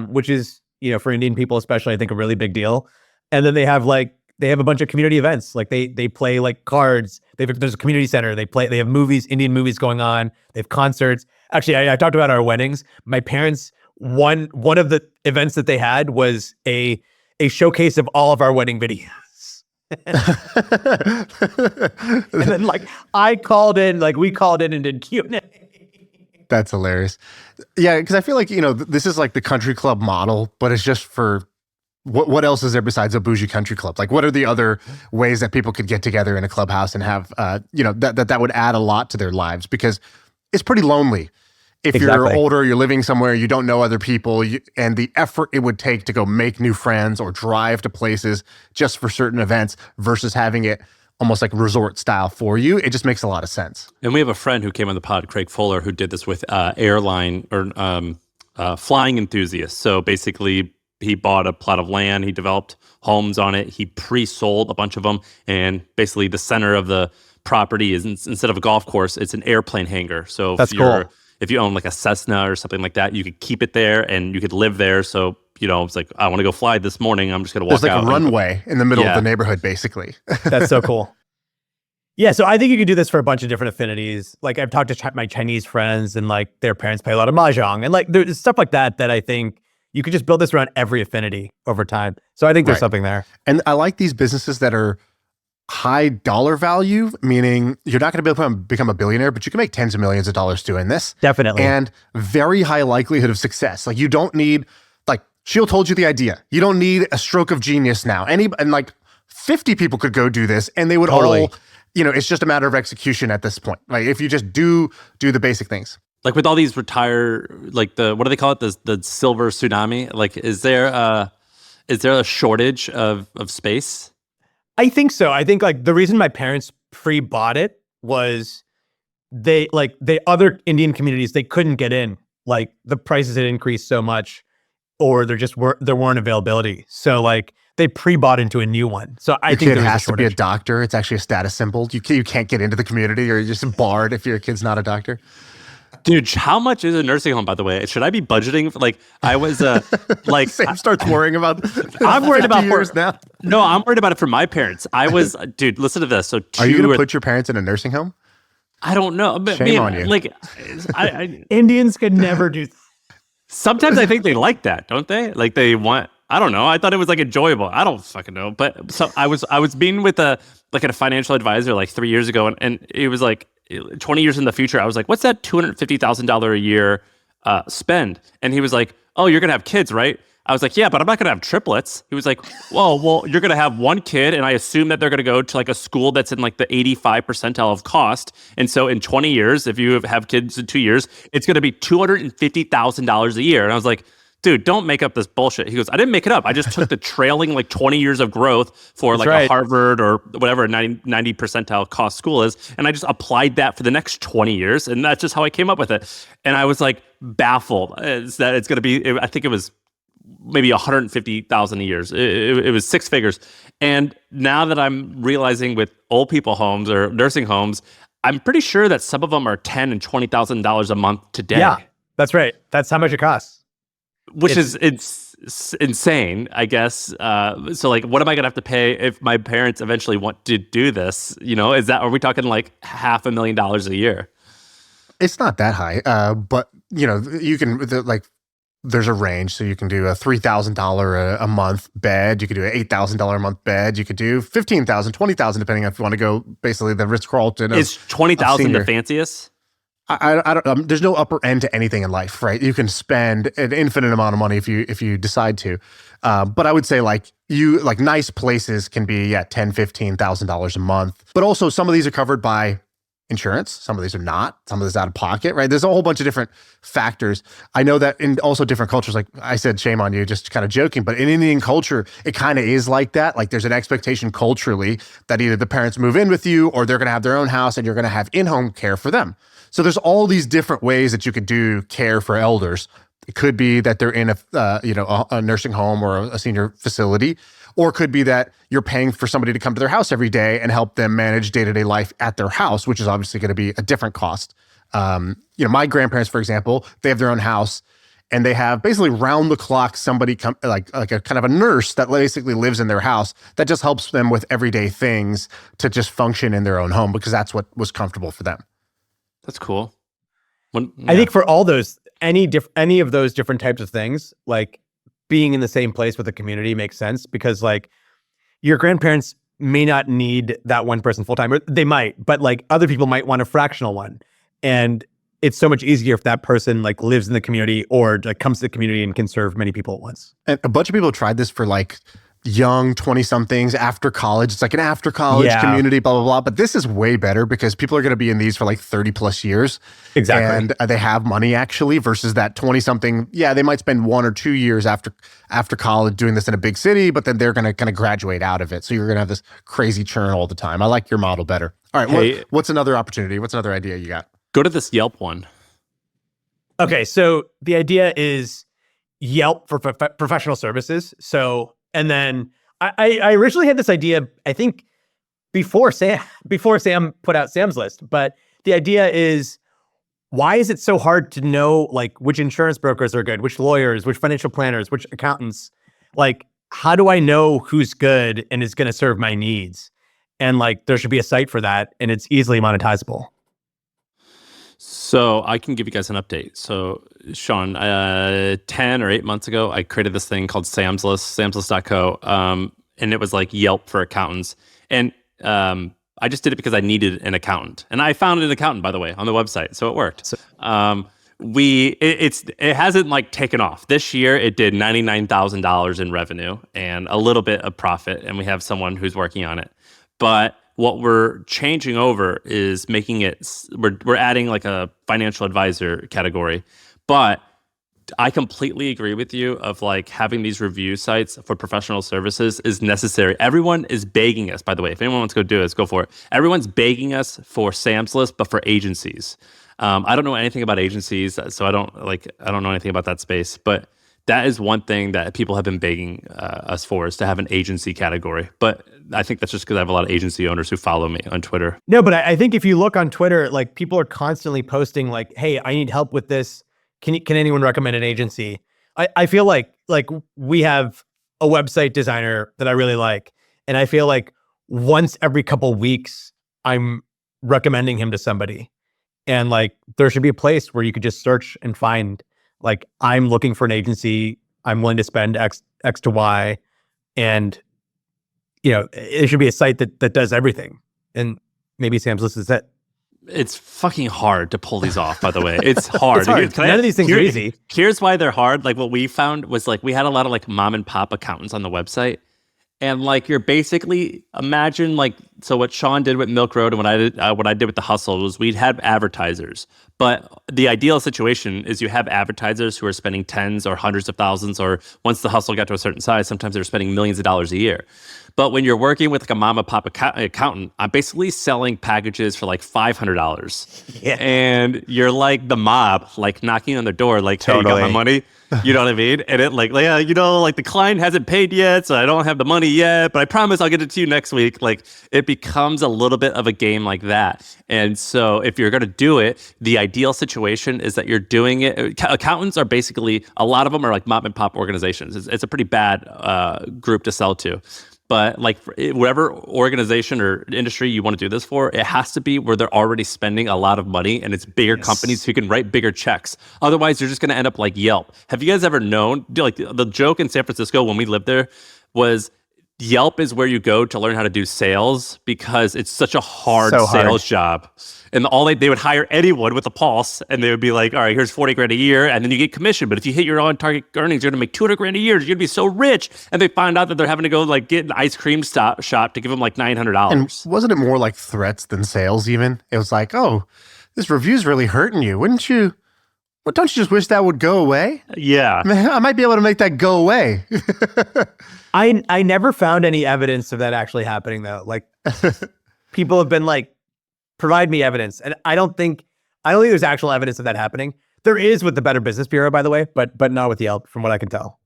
which is, for Indian people especially, I think a really big deal. And then they have a bunch of community events. Like they play like cards. There's a community center. They have movies, Indian movies going on. They have concerts. Actually, I talked about our weddings. My parents, one of the events that they had was a showcase of all of our wedding videos. And then we called in and did Q&A. That's hilarious. Yeah, because I feel like, this is like the country club model, but it's just for what else is there besides a bougie country club? Like, what are the other ways that people could get together in a clubhouse and have, that would add a lot to their lives? Because it's pretty lonely. If Exactly. You're older, you're living somewhere, you don't know other people, and the effort it would take to go make new friends or drive to places just for certain events versus having it almost like resort style for you, it just makes a lot of sense. And we have a friend who came on the pod, Craig Fuller, who did this with airline or flying enthusiasts. So basically, he bought a plot of land, he developed homes on it, he pre-sold a bunch of them, and basically the center of the property is instead of a golf course, it's an airplane hangar. So That's cool. If you own like a Cessna or something like that, you could keep it there and you could live there. So, it's like, I want to go fly this morning. I'm just going to walk out. There's like a runway in the middle of the neighborhood, basically. That's so cool. Yeah, so I think you could do this for a bunch of different affinities. Like I've talked to my Chinese friends and like their parents play a lot of mahjong and like there's stuff like that I think you could just build this around every affinity over time. So I think there's something there. And I like these businesses that are high dollar value, meaning you're not going to be able to become a billionaire, but you can make tens of millions of dollars doing this. Definitely. And very high likelihood of success. Like you don't need, like Sheel told you the idea. You don't need a stroke of genius now. And like 50 people could go do this and they would all, it's just a matter of execution at this point. Like if you just do the basic things. Like with all these what do they call it? The silver tsunami? Like, is there a shortage of space? I think so. I think like the reason my parents pre-bought it was the other Indian communities, they couldn't get in. Like the prices had increased so much, or there weren't availability. So like they pre-bought into a new one. So I think it has to be a doctor. It's actually a status symbol. You can't get into the community, or you're just barred if your kid's not a doctor. Dude, how much is a nursing home, by the way? Should I be budgeting for, like, I was, like... Sam starts worrying about... I'm worried about... years now. No, I'm worried about it for my parents. I was... Dude, listen to this. So are you going to put your parents in a nursing home? I don't know. But Shame on you. Like, Indians could never do... Sometimes I think they like that, don't they? Like, they want... I don't know. I thought it was, like, enjoyable. I don't fucking know. But so I was being with a financial advisor, like, 3 years ago, and it was, like... 20 years in the future, I was like, what's that $250,000 a year spend? And he was like, oh, you're going to have kids, right? I was like, yeah, but I'm not going to have triplets. He was like, well, you're going to have one kid, and I assume that they're going to go to like a school that's in like the 85 percentile of cost. And so in 20 years, if you have kids in 2 years, it's going to be $250,000 a year. And I was like, dude, don't make up this bullshit. He goes, I didn't make it up. I just took the trailing like 20 years of growth for a Harvard or whatever 90 percentile cost school is. And I just applied that for the next 20 years. And that's just how I came up with it. And I was like baffled that it's going to be, I think it was maybe 150,000 a year. It was six figures. And now that I'm realizing with old people homes or nursing homes, I'm pretty sure that some of them are $10,000 and $20,000 a month today. Yeah, that's right. That's how much it costs. Which it's insane, I guess. So like, what am I gonna have to pay if my parents eventually want to do this? Are we talking like $500,000 a year? It's not that high, but you can there's a range. So you can do a $3,000 a month bed. You could do an $8,000 a month bed. You could do $15,000, $20,000, depending on if you want to go basically the Ritz-Carlton. Is $20,000 the fanciest? I don't. There's no upper end to anything in life, right? You can spend an infinite amount of money if you decide to. But I would say nice places can be $10,000-$15,000 a month. But also some of these are covered by insurance. Some of these are not. Some of these out of pocket, right? There's a whole bunch of different factors. I know that in also different cultures, like I said, shame on you, just kind of joking. But in Indian culture, it kind of is like that. Like there's an expectation culturally that either the parents move in with you or they're going to have their own house and you're going to have in-home care for them. So there's all these different ways that you could do care for elders. It could be that they're in a nursing home or a senior facility, or it could be that you're paying for somebody to come to their house every day and help them manage day-to-day life at their house, which is obviously going to be a different cost. My grandparents, for example, they have their own house and they have basically round the clock somebody come like a kind of a nurse that basically lives in their house that just helps them with everyday things to just function in their own home because that's what was comfortable for them. That's cool. I think for all those, any of those different types of things, like being in the same place with the community makes sense because like your grandparents may not need that one person full time, or they might, but like other people might want a fractional one. And it's so much easier if that person like lives in the community or like comes to the community and can serve many people at once. And a bunch of people have tried this for like young 20-somethings after college. It's like an after college community, blah, blah, blah. But this is way better because people are going to be in these for like 30 plus years. Exactly. And they have money actually versus that 20-something. Yeah, they might spend 1 or 2 years after college doing this in a big city, but then they're going to kind of graduate out of it. So you're going to have this crazy churn all the time. I like your model better. All right. What's another opportunity? What's another idea you got? Go to this Yelp one. Okay. So the idea is Yelp for professional services. So, and then I originally had this idea, I think before Sam put out Sam's list, but the idea is, why is it so hard to know like which insurance brokers are good, which lawyers, which financial planners, which accountants? Like, how do I know who's good and is going to serve my needs? And like, there should be a site for that and it's easily monetizable. So I can give you guys an update. So Shaan, 10 or 8 months ago, I created this thing called Sam's List, samslist.co. And it was like Yelp for accountants. And I just did it because I needed an accountant, and I found an accountant, by the way, on the website, so it worked. It hasn't like taken off. This year it did $99,000 in revenue and a little bit of profit, and we have someone who's working on it. But what we're changing over is making it, we're adding like a financial advisor category. But I completely agree with you of like having these review sites for professional services is necessary. Everyone is begging us, by the way, if anyone wants to go do this, go for it. Everyone's begging us for Sam's List, but for agencies. I don't know anything about agencies, so I don't know anything about that space, but that is one thing that people have been begging us for, is to have an agency category. But I think that's just because I have a lot of agency owners who follow me on Twitter. No, but I think if you look on Twitter, like people are constantly posting like, hey, I need help with this. Can anyone recommend an agency? I feel like we have a website designer that I really like. And I feel like once every couple weeks, I'm recommending him to somebody. And like, there should be a place where you could just search and find, like, I'm looking for an agency. I'm willing to spend X to Y. And, you know, it should be a site that does everything. And maybe Sam's List is it. It's fucking hard to pull these off, by the way. It's hard. It's hard. None of these things are easy. Here's why they're hard. Like what we found was like, we had a lot of like mom and pop accountants on the website. And like, you're basically, imagine like, so what Shaan did with Milk Road and what I did with the Hustle was we'd have advertisers. But the ideal situation is you have advertisers who are spending tens or hundreds of thousands, or once the Hustle got to a certain size, sometimes they're spending millions of dollars a year. But when you're working with like a mom and pop accountant, I'm basically selling packages for like $500. Yeah. And you're like the mob, like knocking on their door, like, hey, you got my money? You know what I mean? And it like, yeah, you know, like the client hasn't paid yet, so I don't have the money yet, but I promise I'll get it to you next week. Like it becomes a little bit of a game like that. And so if you're going to do it, the ideal situation is that you're doing it. Accountants are basically, a lot of them are like mom and pop organizations. It's a pretty bad group to sell to. But like whatever organization or industry you want to do this for, it has to be where they're already spending a lot of money and it's bigger companies who can write bigger checks. Otherwise, you're just going to end up like Yelp. Have you guys ever known, like the joke in San Francisco when we lived there was Yelp is where you go to learn how to do sales because it's such a hard sales job. And they would hire anyone with a pulse and they would be like, all right, here's 40 grand a year. And then you get commission. But if you hit your on target earnings, you're going to make 200 grand a year. You're going to be so rich. And they find out that they're having to go like get an ice cream shop to give them like $900. And wasn't it more like threats than sales even? It was like, oh, this review's really hurting you. Wouldn't you? Well, don't you just wish that would go away? Yeah. Man, I might be able to make that go away. I never found any evidence of that actually happening though. Like people have been like, provide me evidence. And I don't think there's actual evidence of that happening. There is with the Better Business Bureau, by the way, but not with Yelp, from what I can tell.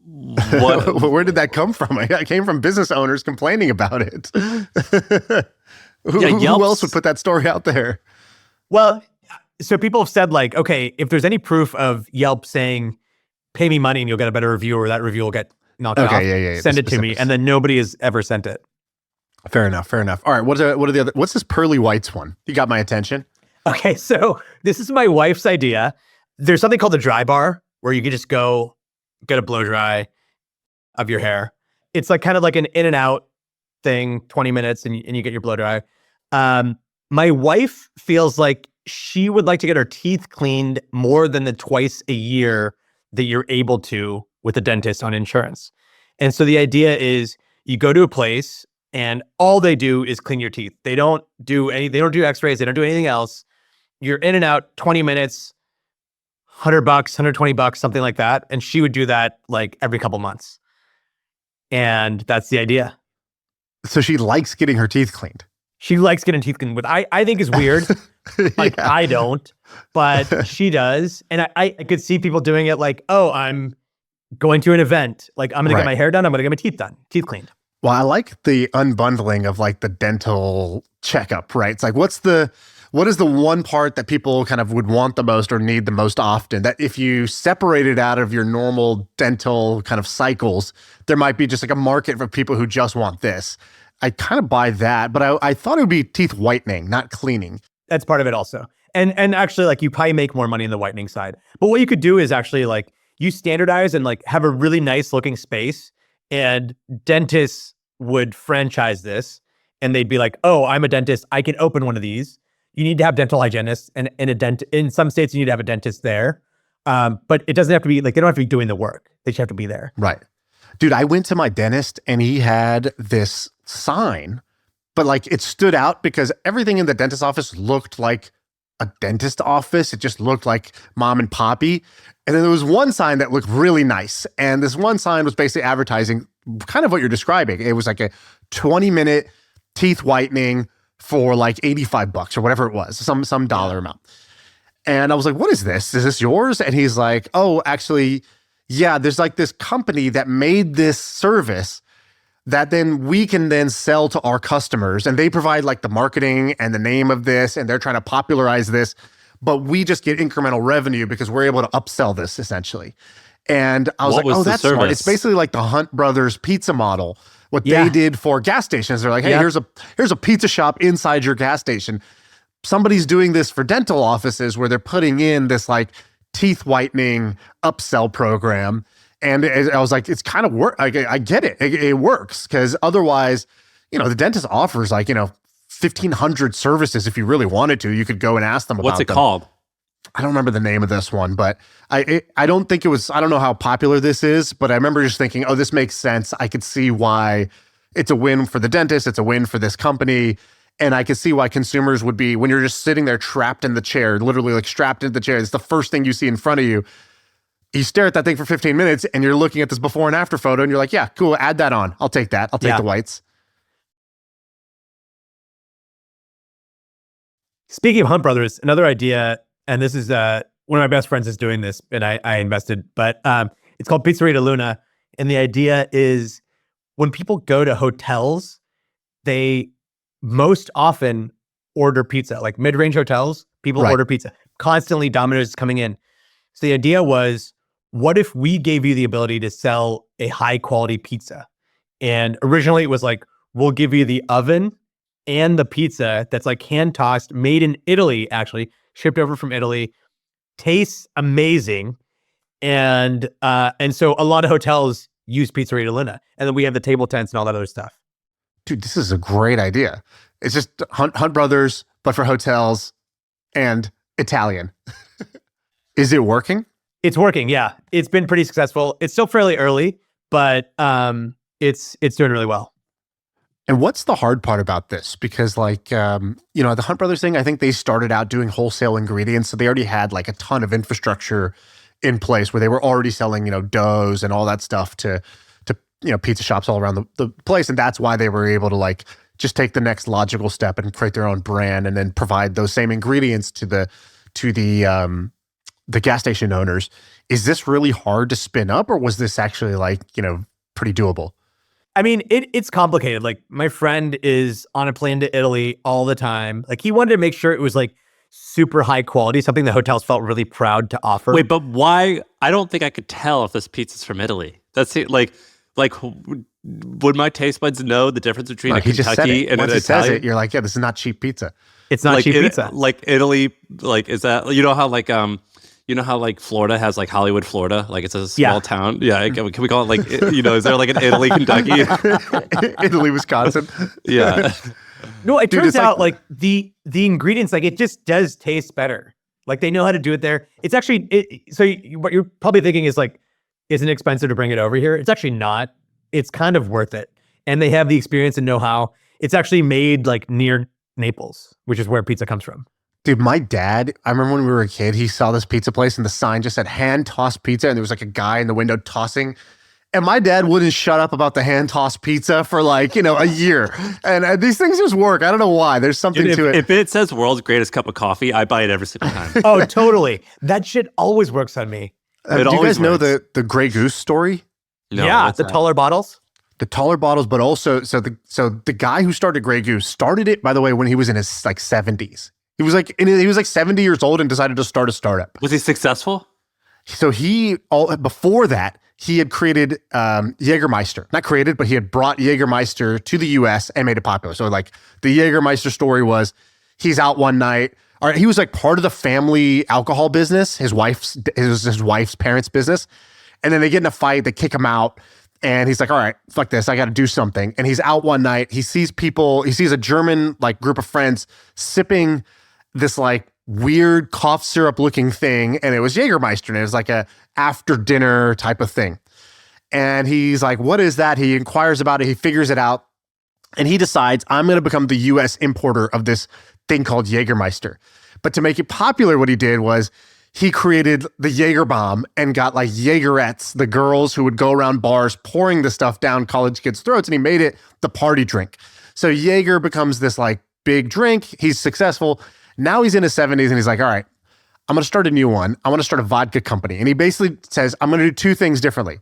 Where did that come from? It came from business owners complaining about it. Who else would put that story out there? Well, so people have said like, okay, if there's any proof of Yelp saying, pay me money and you'll get a better review, or that review will get knocked off, send it to me. And then nobody has ever sent it. Fair enough. All right, what are the other? What's this Pearly Whites one? You got my attention. Okay, so this is my wife's idea. There's something called a dry bar where you can just go get a blow dry of your hair. It's like kind of like an in and out thing, 20 minutes, and you get your blow dry. My wife feels like she would like to get her teeth cleaned more than the twice a year that you're able to with a dentist on insurance. And so the idea is you go to a place and all they do is clean your teeth. They don't do x-rays, they don't do anything else. You're in and out 20 minutes, $100, $120, something like that. And she would do that like every couple months. And that's the idea. So she likes getting her teeth cleaned. She likes getting teeth cleaned, which I think is weird. Like I don't, but she does. And I could see people doing it like, oh, I'm going to an event. Like I'm going to get my hair done. I'm going to get my teeth cleaned. Well, I like the unbundling of like the dental checkup, right? It's like, what is the one part that people kind of would want the most or need the most often, that if you separate it out of your normal dental kind of cycles, there might be just like a market for people who just want this. I kind of buy that, but I thought it would be teeth whitening, not cleaning. That's part of it also. And actually like you probably make more money in the whitening side. But what you could do is actually like you standardize and like have a really nice looking space, and dentists would franchise this, and they'd be like, oh, I'm a dentist. I can open one of these. You need to have dental hygienists and a dent. In some states, you need to have a dentist there. But it doesn't have to be like, they don't have to be doing the work. They just have to be there. Right. Dude, I went to my dentist and he had this sign, but like it stood out because everything in the dentist office looked like a dentist office. It just looked like mom and poppy. And then there was one sign that looked really nice. And this one sign was basically advertising kind of what you're describing. It was like a 20-minute teeth whitening for like $85 or whatever it was, some dollar amount. And I was like, what is this? Is this yours? And he's like, oh, actually, yeah, there's like this company that made this service that then we can then sell to our customers. And they provide like the marketing and the name of this, and they're trying to popularize this. But we just get incremental revenue because we're able to upsell this essentially. And I was like, oh, that's smart. It's basically like the Hunt Brothers pizza model. What they did for gas stations. They're like, hey, here's a pizza shop inside your gas station. Somebody's doing this for dental offices where they're putting in this like teeth whitening upsell program. And I was like, it's kind of work. I get it. It works because otherwise, the dentist offers like, 1,500 services. If you really wanted to, you could go and ask them about them. What's it called? I don't remember the name of this one, but I don't think it was, I don't know how popular this is, but I remember just thinking, oh, this makes sense. I could see why it's a win for the dentist. It's a win for this company. And I could see why consumers would be, when you're just sitting there trapped in the chair, literally like strapped into the chair, it's the first thing you see in front of you. You stare at that thing for 15 minutes and you're looking at this before and after photo and you're like, yeah, cool, add that on. I'll take that. I'll take the whites. Speaking of Hunt Brothers, another idea, and this is one of my best friends is doing this, and I invested, but it's called Pizzeria Luna. And the idea is when people go to hotels, they most often order pizza. Like mid-range hotels, people order pizza. Constantly Domino's is coming in. So the idea was, what if we gave you the ability to sell a high quality pizza? And originally it was like, we'll give you the oven and the pizza that's like hand tossed, made in Italy, actually, shipped over from Italy, tastes amazing. And so a lot of hotels use Pizzeria Luna. And then we have the table tents and all that other stuff. Dude, this is a great idea. It's just Hunt Brothers, but for hotels and Italian. Is it working? It's working, yeah. It's been pretty successful. It's still fairly early, but it's doing really well. And what's the hard part about this? Because like, the Hunt Brothers thing, I think they started out doing wholesale ingredients. So they already had like a ton of infrastructure in place where they were already selling, doughs and all that stuff to pizza shops all around the place. And that's why they were able to like just take the next logical step and create their own brand and then provide those same ingredients to the gas station owners. Is this really hard to spin up, or was this actually like, pretty doable? I mean, it's complicated. Like my friend is on a plane to Italy all the time. Like he wanted to make sure it was like super high quality, something the hotels felt really proud to offer. Wait, but why? I don't think I could tell if this pizza's from Italy. That's it. Like, would my taste buds know the difference between a Kentucky and an Italian? Once he says it, you're like, yeah, this is not cheap pizza. It's not cheap pizza. Like Italy, like is that, how like Florida has like Hollywood, Florida, like it's a small town. Yeah, can we call it like, is there like an Italy, Kentucky? Italy, Wisconsin. Yeah. No, it turns out like the ingredients, like it just does taste better. Like they know how to do it there. It's actually, what you're probably thinking is like, isn't it expensive to bring it over here? It's actually not. It's kind of worth it. And they have the experience and know-how. It's actually made like near Naples, which is where pizza comes from. Dude, my dad, I remember when we were a kid, he saw this pizza place and the sign just said hand-tossed pizza, and there was like a guy in the window tossing. And my dad wouldn't shut up about the hand-tossed pizza for like, a year. And these things just work. I don't know why. There's something to it. If it says world's greatest cup of coffee, I buy it every single time. Oh, totally. That shit always works on me. Do you guys know the Grey Goose story? No, yeah, the taller bottles. The taller bottles, but also so the guy who started Grey Goose started it, by the way, when he was in his like 70s. He was like 70 years old and decided to start a startup. Was he successful? So before that, he had created Jägermeister. Not created, but he had brought Jägermeister to the US and made it popular. So like the Jägermeister story was, he's out one night. All right, he was like part of the family alcohol business, his wife's parents' business. And then they get in a fight, they kick him out. And he's like, all right, fuck this. I got to do something. And he's out one night. He sees a German like group of friends sipping this like weird cough syrup looking thing. And it was Jägermeister. And it was like a after dinner type of thing. And he's like, what is that? He inquires about it. He figures it out. And he decides, I'm going to become the US importer of this thing called Jägermeister. But to make it popular, what he did was he created the Jaeger bomb and got like Jaegerettes, the girls who would go around bars pouring the stuff down college kids' throats, and he made it the party drink. So Jaeger becomes this like big drink. He's successful. Now he's in his 70s and he's like, all right, I'm going to start a new one. I want to start a vodka company. And he basically says, I'm going to do two things differently.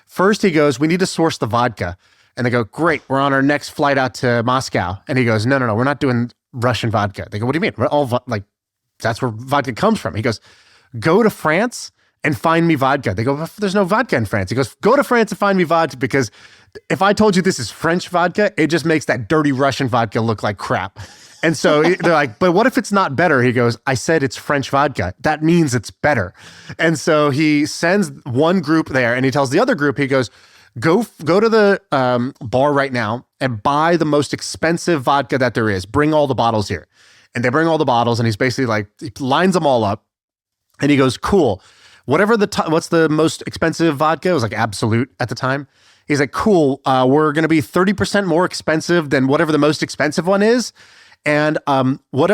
First, he goes, we need to source the vodka. And they go, great, we're on our next flight out to Moscow. And he goes, no, we're not doing Russian vodka. They go, what do you mean? We're all that's where vodka comes from. He goes, go to France and find me vodka. They go, there's no vodka in France. He goes, go to France and find me vodka, because if I told you this is French vodka, it just makes that dirty Russian vodka look like crap. And so they're like, but what if it's not better? He goes, I said it's French vodka. That means it's better. And so he sends one group there and he tells the other group, he goes, go to the bar right now and buy the most expensive vodka that there is. Bring all the bottles here. And they bring all the bottles, and he's basically like, he lines them all up. And he goes, cool. Whatever what's the most expensive vodka? It was like Absolute at the time. He's like, cool. We're going to be 30% more expensive than whatever the most expensive one is. And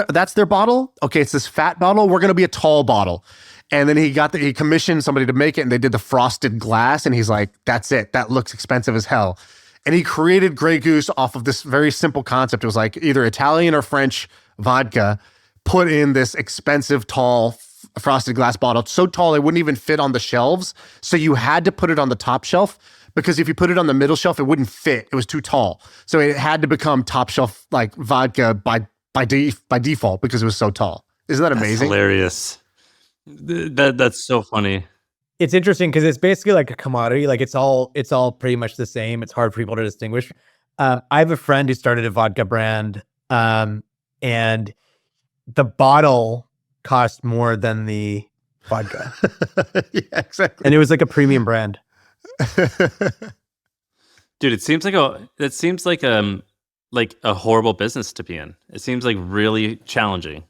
that's their bottle. Okay, it's this fat bottle. We're going to be a tall bottle. And then he commissioned somebody to make it, and they did the frosted glass. And he's like, that's it. That looks expensive as hell. And he created Grey Goose off of this very simple concept. It was like either Italian or French vodka put in this expensive, tall, frosted glass bottle. It's so tall it wouldn't even fit on the shelves. So you had to put it on the top shelf, because if you put it on the middle shelf, it wouldn't fit. It was too tall. So it had to become top shelf like vodka by default, because it was so tall. Isn't that amazing? That's hilarious. That's so funny. It's interesting because it's basically like a commodity. Like it's all pretty much the same. It's hard for people to distinguish. I have a friend who started a vodka brand, and the bottle cost more than the vodka. Yeah, exactly. And it was like a premium brand. Dude, it seems like a horrible business to be in. It seems like really challenging.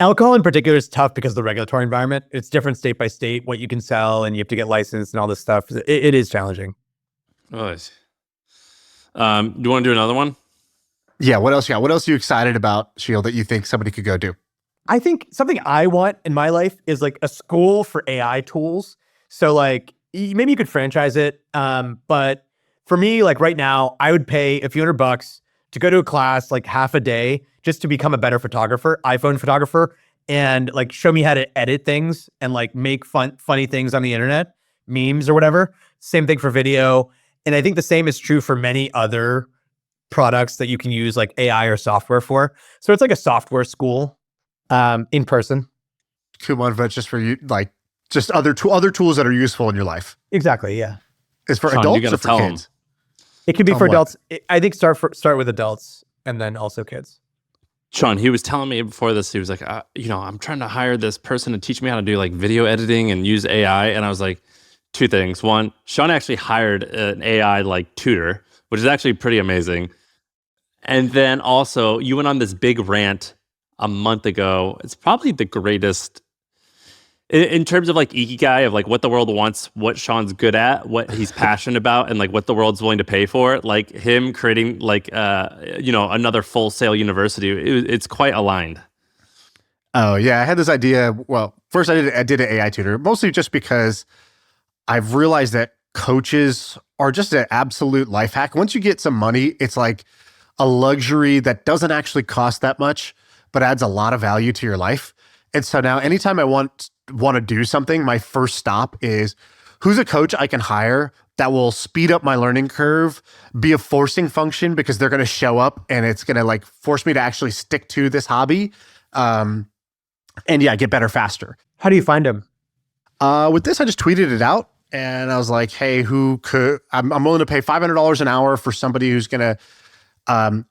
Alcohol in particular is tough because of the regulatory environment. It's different state by state, what you can sell, and you have to get licensed and all this stuff. It is challenging. Oh, do you want to do another one? Yeah, what else you got? What else are you excited about, Sheel, that you think somebody could go do? I think something I want in my life is like a school for AI tools. So like maybe you could franchise it. But for me, like right now, I would pay a few $100 to go to a class like half a day just to become a better photographer, iPhone photographer, and like show me how to edit things and like make funny things on the internet, memes or whatever. Same thing for video. And I think the same is true for many other products that you can use like AI or software for. So it's like a software school in person. Cool one, but just for you, like just other tools that are useful in your life. Exactly, yeah. Is for Shaan, adults or for kids? It could be for Somewhat. adults. I think start with adults and then also kids. Shaan, he was telling me before this, he was like, I'm trying to hire this person to teach me how to do like video editing and use AI. And I was like, two things. One, Shaan actually hired an AI like tutor, which is actually pretty amazing. And then also you went on this big rant a month ago. It's probably the greatest in terms of like ikigai, of like what the world wants, what Shaan's good at, what he's passionate about, and like what the world's willing to pay for. Like him creating like another Full Sail university. It's quite aligned. Oh yeah, I had this idea. Well, first I did an AI tutor, mostly just because I've realized that coaches are just an absolute life hack. Once you get some money, it's like a luxury that doesn't actually cost that much, but adds a lot of value to your life. And so now anytime I want to do something, my first stop is who's a coach I can hire that will speed up my learning curve, be a forcing function because they're going to show up and it's going to like force me to actually stick to this hobby. And yeah, get better faster. How do you find them? With this, I just tweeted it out and I was like, hey, I'm willing to pay $500 an hour for somebody who's going to,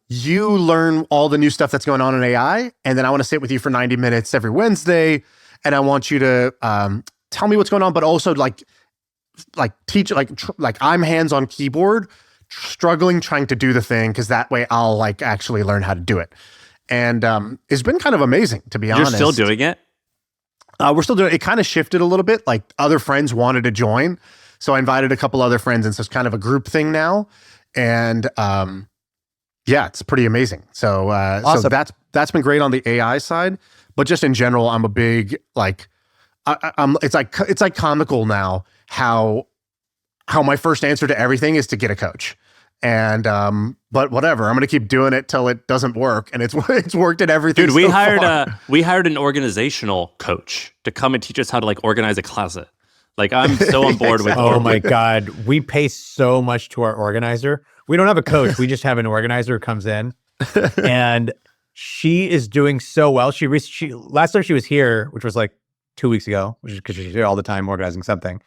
you learn all the new stuff that's going on in AI. And then I want to sit with you for 90 minutes every Wednesday. And I want you to, tell me what's going on, but also like like teach like I'm hands on keyboard, struggling trying to do the thing because that way I'll like actually learn how to do it. And it's been kind of amazing, to be honest. You're still doing it? We're still doing it. It kind of shifted a little bit. Like other friends wanted to join. So I invited a couple other friends. And so it's kind of a group thing now. And yeah, it's pretty amazing. So, Awesome. so that's been great on the AI side. But just in general, I'm a big, like, it's like comical now how my first answer to everything is to get a coach. And but whatever, I'm gonna keep doing it till it doesn't work, and it's worked at everything. Dude, we so hired far. we hired an organizational coach to come and teach us how to like organize a closet. Like I'm so on board with. Oh my God. We pay so much to our organizer. We don't have a coach. We just have an organizer who comes in and she is doing so well. She last time she was here, which was like 2 weeks ago, which is because she's here all the time organizing something.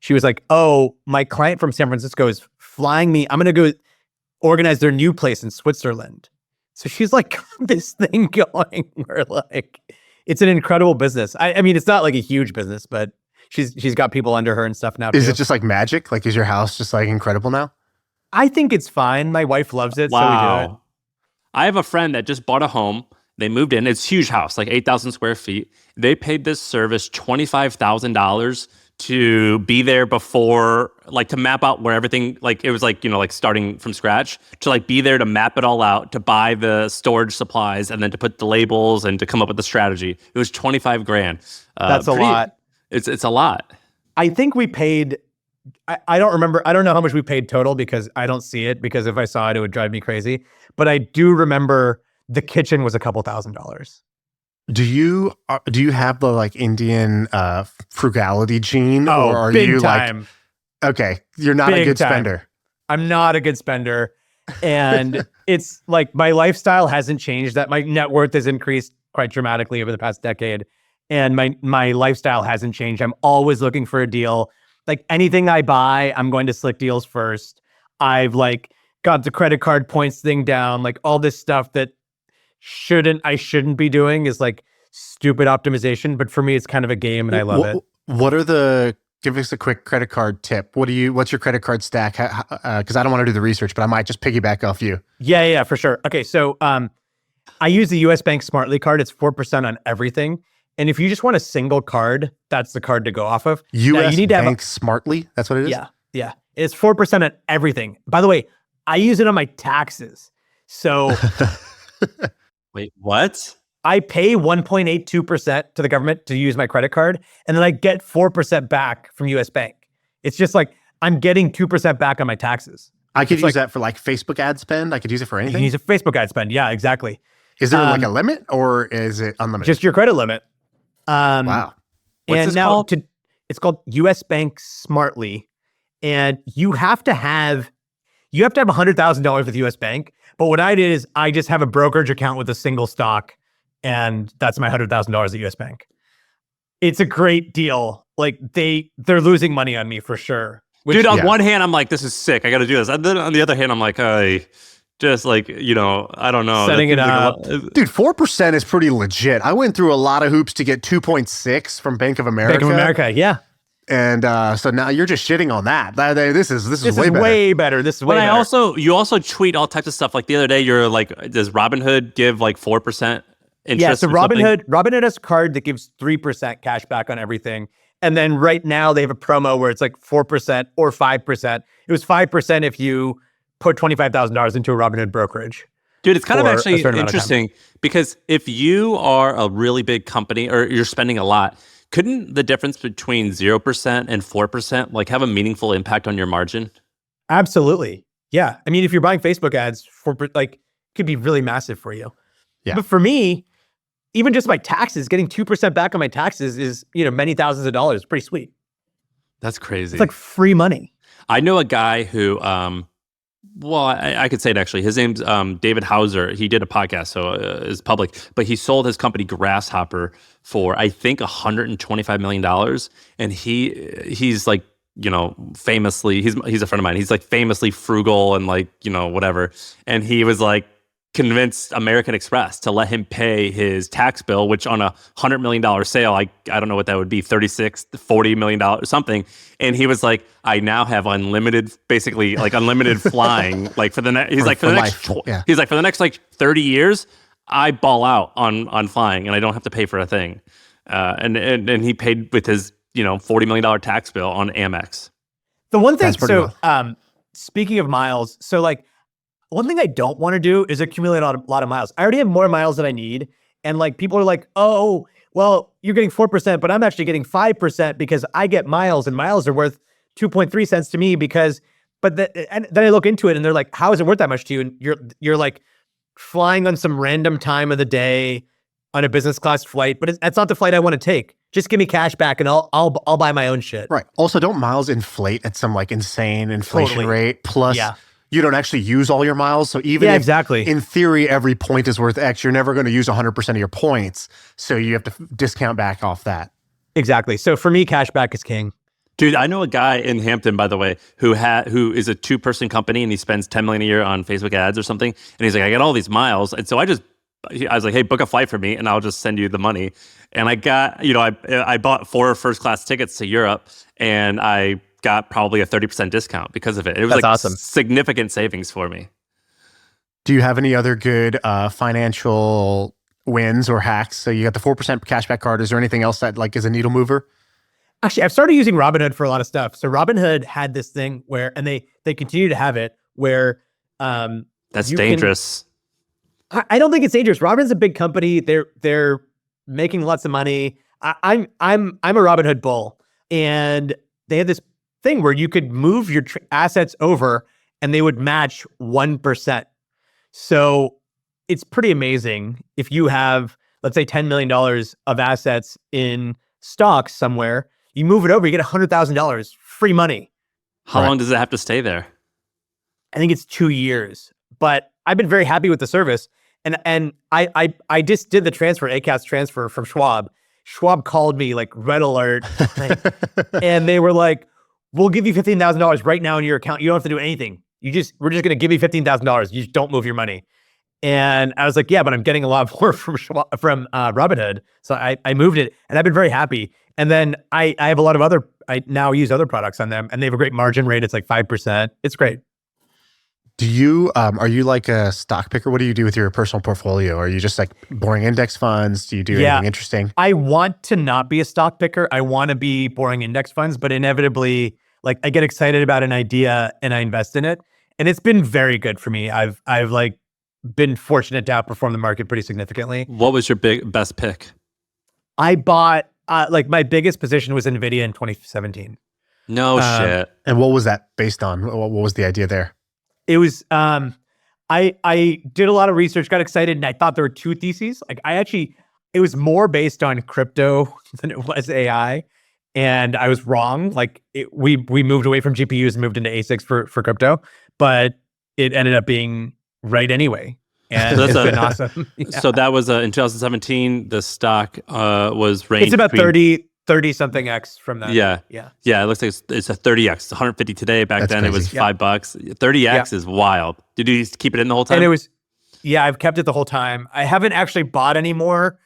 She was like, oh, my client from San Francisco is flying me. I'm going to go organize their new place in Switzerland. So she's like, this thing going. We're like, it's an incredible business. I mean, it's not like a huge business, but she's got people under her and stuff now. Is too. it just like magic? Like, is your house just like incredible now? I think it's fine. My wife loves it, so we do it. I have a friend that just bought a home. They moved in. It's a huge house, like 8,000 square feet. They paid this service $25,000 to be there before, like to map out where everything, like it was like, you know, like starting from scratch, to like be there to map it all out, to buy the storage supplies, and then to put the labels and to come up with the strategy. It was 25 grand. That's a lot. It's a lot. I think we paid, I don't remember, I don't know how much we paid total because I don't see it, because if I saw it, it would drive me crazy. But I do remember the kitchen was a couple $1,000s. Do you have the like Indian frugality gene, or are big you time. like, okay, you're not Big a good time. spender? I'm not a good spender. And it's like my lifestyle hasn't changed, that my net worth has increased quite dramatically over the past decade. And my lifestyle hasn't changed. I'm always looking for a deal. Like anything I buy, I'm going to Slick Deals first. I've like got the credit card points thing down, like all this stuff that I shouldn't be doing is like stupid optimization. But for me, it's kind of a game and I love it. Give us a quick credit card tip. What's your credit card stack? Because I don't want to do the research, but I might just piggyback off you. Yeah, for sure. Okay, so I use the US Bank Smartly card. It's 4% on everything. And if you just want a single card, that's the card to go off of. US Bank Smartly? That's what it is? Yeah. It's 4% on everything. By the way, I use it on my taxes. So Wait, what? I pay 1.82% to the government to use my credit card, and then I get 4% back from US Bank. It's just like I'm getting 2% back on my taxes. I could use that for like Facebook ad spend. I could use it for You anything. can use a Facebook ad spend. Yeah, exactly. Is there like a limit, or is it unlimited? Just your credit limit. Wow. What's And this now called? it's called US Bank Smartly, and you have to have $100,000 with US Bank. But what I did is I just have a brokerage account with a single stock, and that's my $100,000 at US Bank. It's a great deal. Like they're losing money on me for sure. Dude, on one hand, I'm like, this is sick. I got to do this. And then on the other hand, I'm like, just like, you know, I don't know. Setting it up. Dude, 4% is pretty legit. I went through a lot of hoops to get 2.6 from Bank of America. Bank of America, yeah. And so now you're just shitting on that. This is way better. This is way better. But you also tweet all types of stuff. Like the other day, you're like, does Robinhood give like 4% interest? Yeah, so or something? Robinhood has a card that gives 3% cash back on everything. And then right now they have a promo where it's like 4% or 5%. It was 5% if you put $25,000 into a Robinhood brokerage. Dude, it's kind of actually a certain amount of interesting because if you are a really big company or you're spending a lot, couldn't the difference between 0% and 4% like have a meaningful impact on your margin? Absolutely. Yeah. I mean, if you're buying Facebook ads, it could be really massive for you. Yeah. But for me, even just my taxes, getting 2% back on my taxes is, many thousands of dollars. Pretty sweet. That's crazy. It's like free money. I know a guy who, I could say it actually. His name's David Hauser. He did a podcast, so it's public. But he sold his company Grasshopper for, I think, $125 million. And he's like, famously, he's a friend of mine. He's like famously frugal and like, whatever. And he was like, convinced American Express to let him pay his tax bill, which on a $100 million sale, I don't know what that would be, $40 million, something. And he was like, I now have unlimited, basically like unlimited flying, like for the next, he's like, for the next like 30 years, I ball out on flying and I don't have to pay for a thing. And he paid with his, $40 million tax bill on Amex. The one thing, speaking of miles, so like, one thing I don't want to do is accumulate a lot of miles. I already have more miles than I need. And like people are like, oh, well, you're getting 4%, but I'm actually getting 5% because I get miles and miles are worth 2.3 cents to me and then I look into it and they're like, how is it worth that much to you? And you're like flying on some random time of the day on a business class flight, but that's not the flight I want to take. Just give me cash back and I'll buy my own shit. Right. Also, don't miles inflate at some like insane inflation rate? Plus, you don't actually use all your miles. So even if in theory, every point is worth X, you're never going to use 100% of your points. So you have to discount back off that. Exactly. So for me, cash back is king. Dude, I know a guy in Hampton, by the way, who is a 2-person company and he spends $10 million a year on Facebook ads or something. And he's like, I got all these miles. And so I was like, hey, book a flight for me and I'll just send you the money. And I got, I bought 4 first-class tickets to Europe and I got probably a 30% discount because of it. It was awesome. Significant savings for me. Do you have any other good financial wins or hacks? So you got the 4% cashback card. Is there anything else that like is a needle mover? Actually, I've started using Robinhood for a lot of stuff. So Robinhood had this thing where, and they continue to have it where that's dangerous. I don't think it's dangerous. Robinhood's a big company. They're making lots of money. I'm a Robinhood bull, and they had this thing where you could move your assets over and they would match 1%. So it's pretty amazing. If you have, let's say, $10 million of assets in stocks somewhere, you move it over, you get $100,000 free money. How long does it have to stay there? I think it's 2 years, but I've been very happy with the service. And I just did the transfer, ACAS transfer from Schwab. Schwab called me like red alert. And they were like, we'll give you $15,000 right now in your account. You don't have to do anything. We're just going to give you $15,000. You just don't move your money. And I was like, yeah, but I'm getting a lot more from Robinhood. So I moved it and I've been very happy. And then I have a lot of I now use other products on them and they have a great margin rate. It's like 5%. It's great. Do you, are you like a stock picker? What do you do with your personal portfolio? Are you just like boring index funds? Do you do anything interesting? I want to not be a stock picker. I want to be boring index funds, but inevitably, like I get excited about an idea and I invest in it. And it's been very good for me. I've like been fortunate to outperform the market pretty significantly. What was your best pick? I bought, like my biggest position was NVIDIA in 2017. No shit. And what was that based on? What was the idea there? It was, I did a lot of research, got excited, and I thought there were 2 theses. Like it was more based on crypto than it was AI. And I was wrong. Like we moved away from GPUs and moved into ASICs for crypto, but it ended up being right anyway. And it's been awesome. Yeah. So that was in 2017, the stock was ranked. It's about 30 something X from that. Yeah. It looks like it's a 30X. It's 150 today. Back then crazy. It was $5. 30X is wild. Did you keep it in the whole time? And it was, I've kept it the whole time. I haven't actually bought any more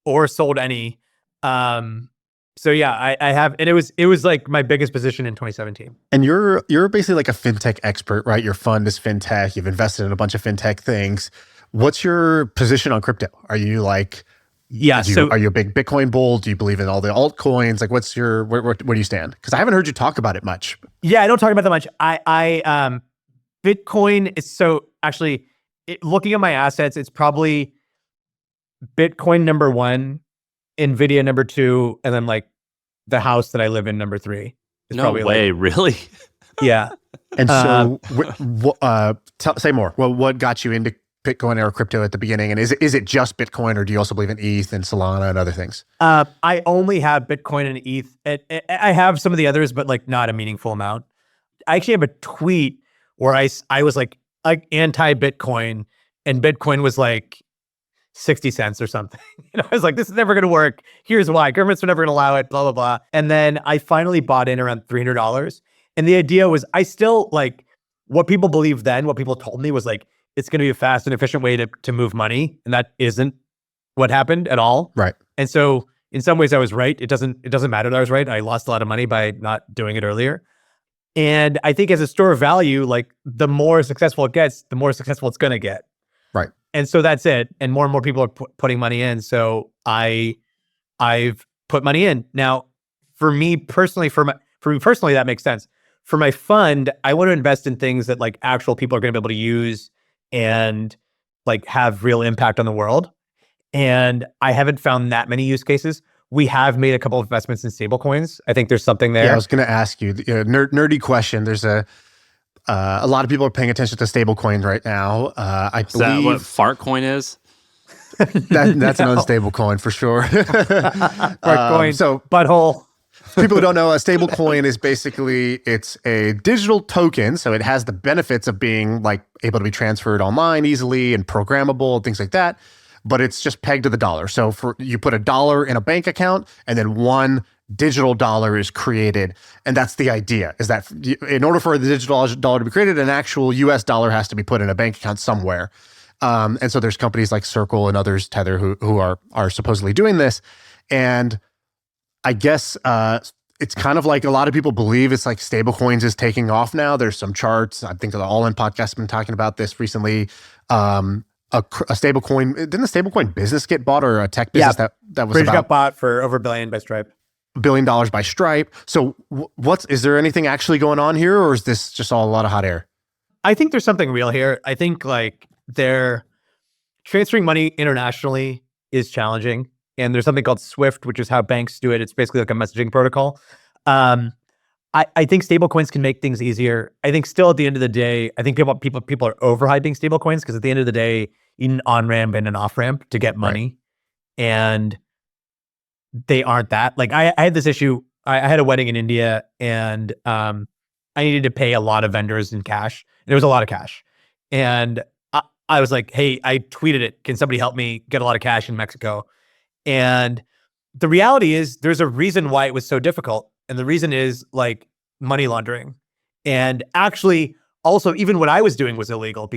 or sold any. So I have, and it was like my biggest position in 2017. And you're basically like a fintech expert, right? Your fund is fintech. You've invested in a bunch of fintech things. What's your position on crypto? Are you like, are you a big Bitcoin bull? Do you believe in all the altcoins? Like what's your, where do you stand? Because I haven't heard you talk about it much. Yeah, I don't talk about that much. Bitcoin is so actually, looking at my assets, it's probably Bitcoin number 1, NVIDIA number 2, and then like the house that I live in number 3. No way, really? Yeah. And so, say more. Well, what got you into Bitcoin or crypto at the beginning? And is it just Bitcoin, or do you also believe in ETH and Solana and other things? I only have Bitcoin and ETH. I have some of the others, but like not a meaningful amount. I actually have a tweet where I was like anti-Bitcoin, and Bitcoin was like 60 cents or something. And I was like, this is never going to work. Here's why. Governments are never going to allow it, blah, blah, blah. And then I finally bought in around $300. And the idea was, I still like what people believed then, what people told me was like, it's going to be a fast and efficient way to move money. And that isn't what happened at all. Right. And so in some ways I was right. It doesn't matter that I was right. I lost a lot of money by not doing it earlier. And I think as a store of value, like the more successful it gets, the more successful it's going to get. Right. And so that's it. And more people are putting money in. So I've put money in. Now, for me personally, that makes sense. For my fund, I want to invest in things that like actual people are going to be able to use and like have real impact on the world. And I haven't found that many use cases. We have made a couple of investments in stablecoins. I think there's something there. Yeah, I was going to ask you, nerdy question. There's a lot of people are paying attention to stablecoins right now. I Is believe that what Fartcoin is? that's an unstable coin for sure. Fartcoin, so butthole. people who don't know, a stable coin is basically, it's a digital token. So it has the benefits of being like able to be transferred online easily and programmable and things like that. But it's just pegged to the dollar. So you put $1 in a bank account and then one digital dollar is created. And that's the idea, is that in order for the digital dollar to be created, an actual US dollar has to be put in a bank account somewhere. And so there's companies like Circle and others, Tether, who are supposedly doing this. And I guess it's kind of like a lot of people believe it's like stablecoins is taking off now. There's some charts. I think the All In podcast has been talking about this recently. A stable coin, didn't the stable coin business get bought, or a tech business that was Bridge about got bought for over $1 billion by Stripe. $1 billion by Stripe. So is there anything actually going on here, or is this just all a lot of hot air? I think there's something real here. I think like they're transferring money internationally is challenging. And there's something called SWIFT, which is how banks do it. It's basically like a messaging protocol. I think stablecoins can make things easier. I think still at the end of the day, I think people are overhyping stablecoins because at the end of the day, you need an on-ramp and an off-ramp to get money. Right. And they aren't that. Like I had this issue. I had a wedding in India and I needed to pay a lot of vendors in cash. There was a lot of cash. And I was like, hey, I tweeted it. Can somebody help me get a lot of cash in Mexico? And the reality is there's a reason why it was so difficult. And the reason is like money laundering. And actually, also, even what I was doing was illegal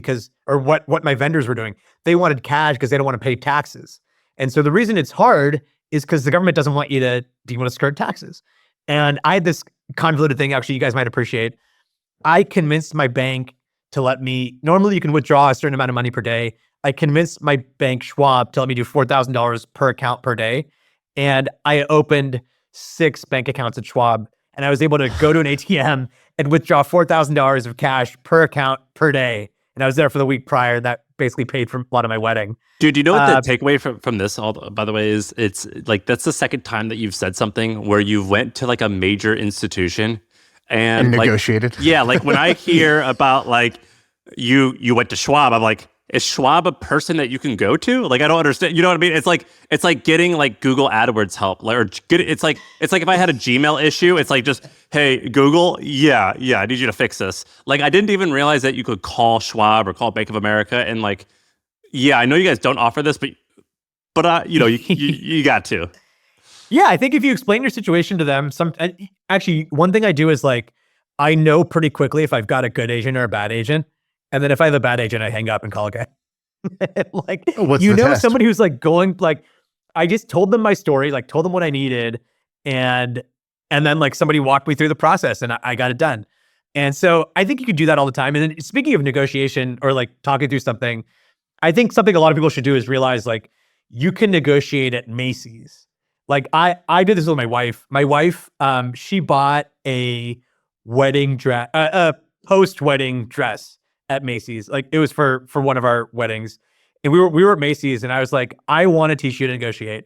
or what my vendors were doing. They wanted cash because they don't want to pay taxes. And so the reason it's hard is because the government doesn't want you to skirt taxes. And I had this convoluted thing, actually, you guys might appreciate. I convinced my bank to let me, normally you can withdraw a certain amount of money per day. I convinced my bank, Schwab, to let me do $4,000 per account per day. And I opened 6 bank accounts at Schwab. And I was able to go to an ATM and withdraw $4,000 of cash per account per day. And I was there for the week prior. That basically paid for a lot of my wedding. Dude, do you know what the takeaway from this, all, by the way, is? It's like, that's the second time that you've said something where you went to like a major institution and negotiated. Like, yeah, like when I hear about like you went to Schwab, I'm like, is Schwab a person that you can go to? Like, I don't understand. You know what I mean? It's like getting like Google AdWords help. It's like if I had a Gmail issue, it's like just, hey, Google, yeah, I need you to fix this. Like, I didn't even realize that you could call Schwab or call Bank of America and like, yeah, I know you guys don't offer this, but you got to. Yeah, I think if you explain your situation to them, actually, one thing I do is like, I know pretty quickly if I've got a good agent or a bad agent. And then if I have a bad agent, I hang up and call a guy. Like, test? Somebody who's like going, like, I just told them my story, like told them what I needed. And then like somebody walked me through the process and I got it done. And so I think you could do that all the time. And then speaking of negotiation or like talking through something, I think something a lot of people should do is realize like you can negotiate at Macy's. Like I did this with my wife. My wife, she bought a wedding dress, a post-wedding dress at Macy's. Like it was for one of our weddings. And we were at Macy's and I was like, I want to teach you to negotiate.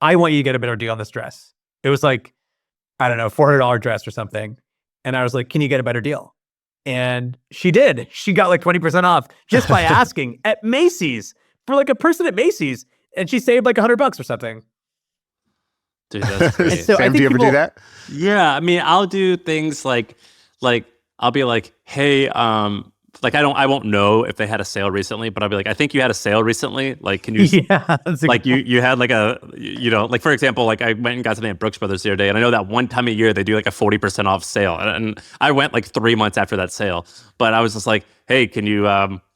I want you to get a better deal on this dress. It was like, I don't know, $400 dress or something. And I was like, can you get a better deal? And she did. She got like 20% off just by asking at Macy's for like a person at Macy's. And she saved like $100 or something. Dude, that's great. So Sam, do you ever do that? Yeah, I mean, I'll do things like I'll be like, hey, like I won't know if they had a sale recently, but I'll be like, I think you had a sale recently. Like, can you? Yeah, like you had like a, like for example, like I went and got something at Brooks Brothers the other day, and I know that one time a year they do like a 40% off sale, and I went like 3 months after that sale, but I was just like, hey, can you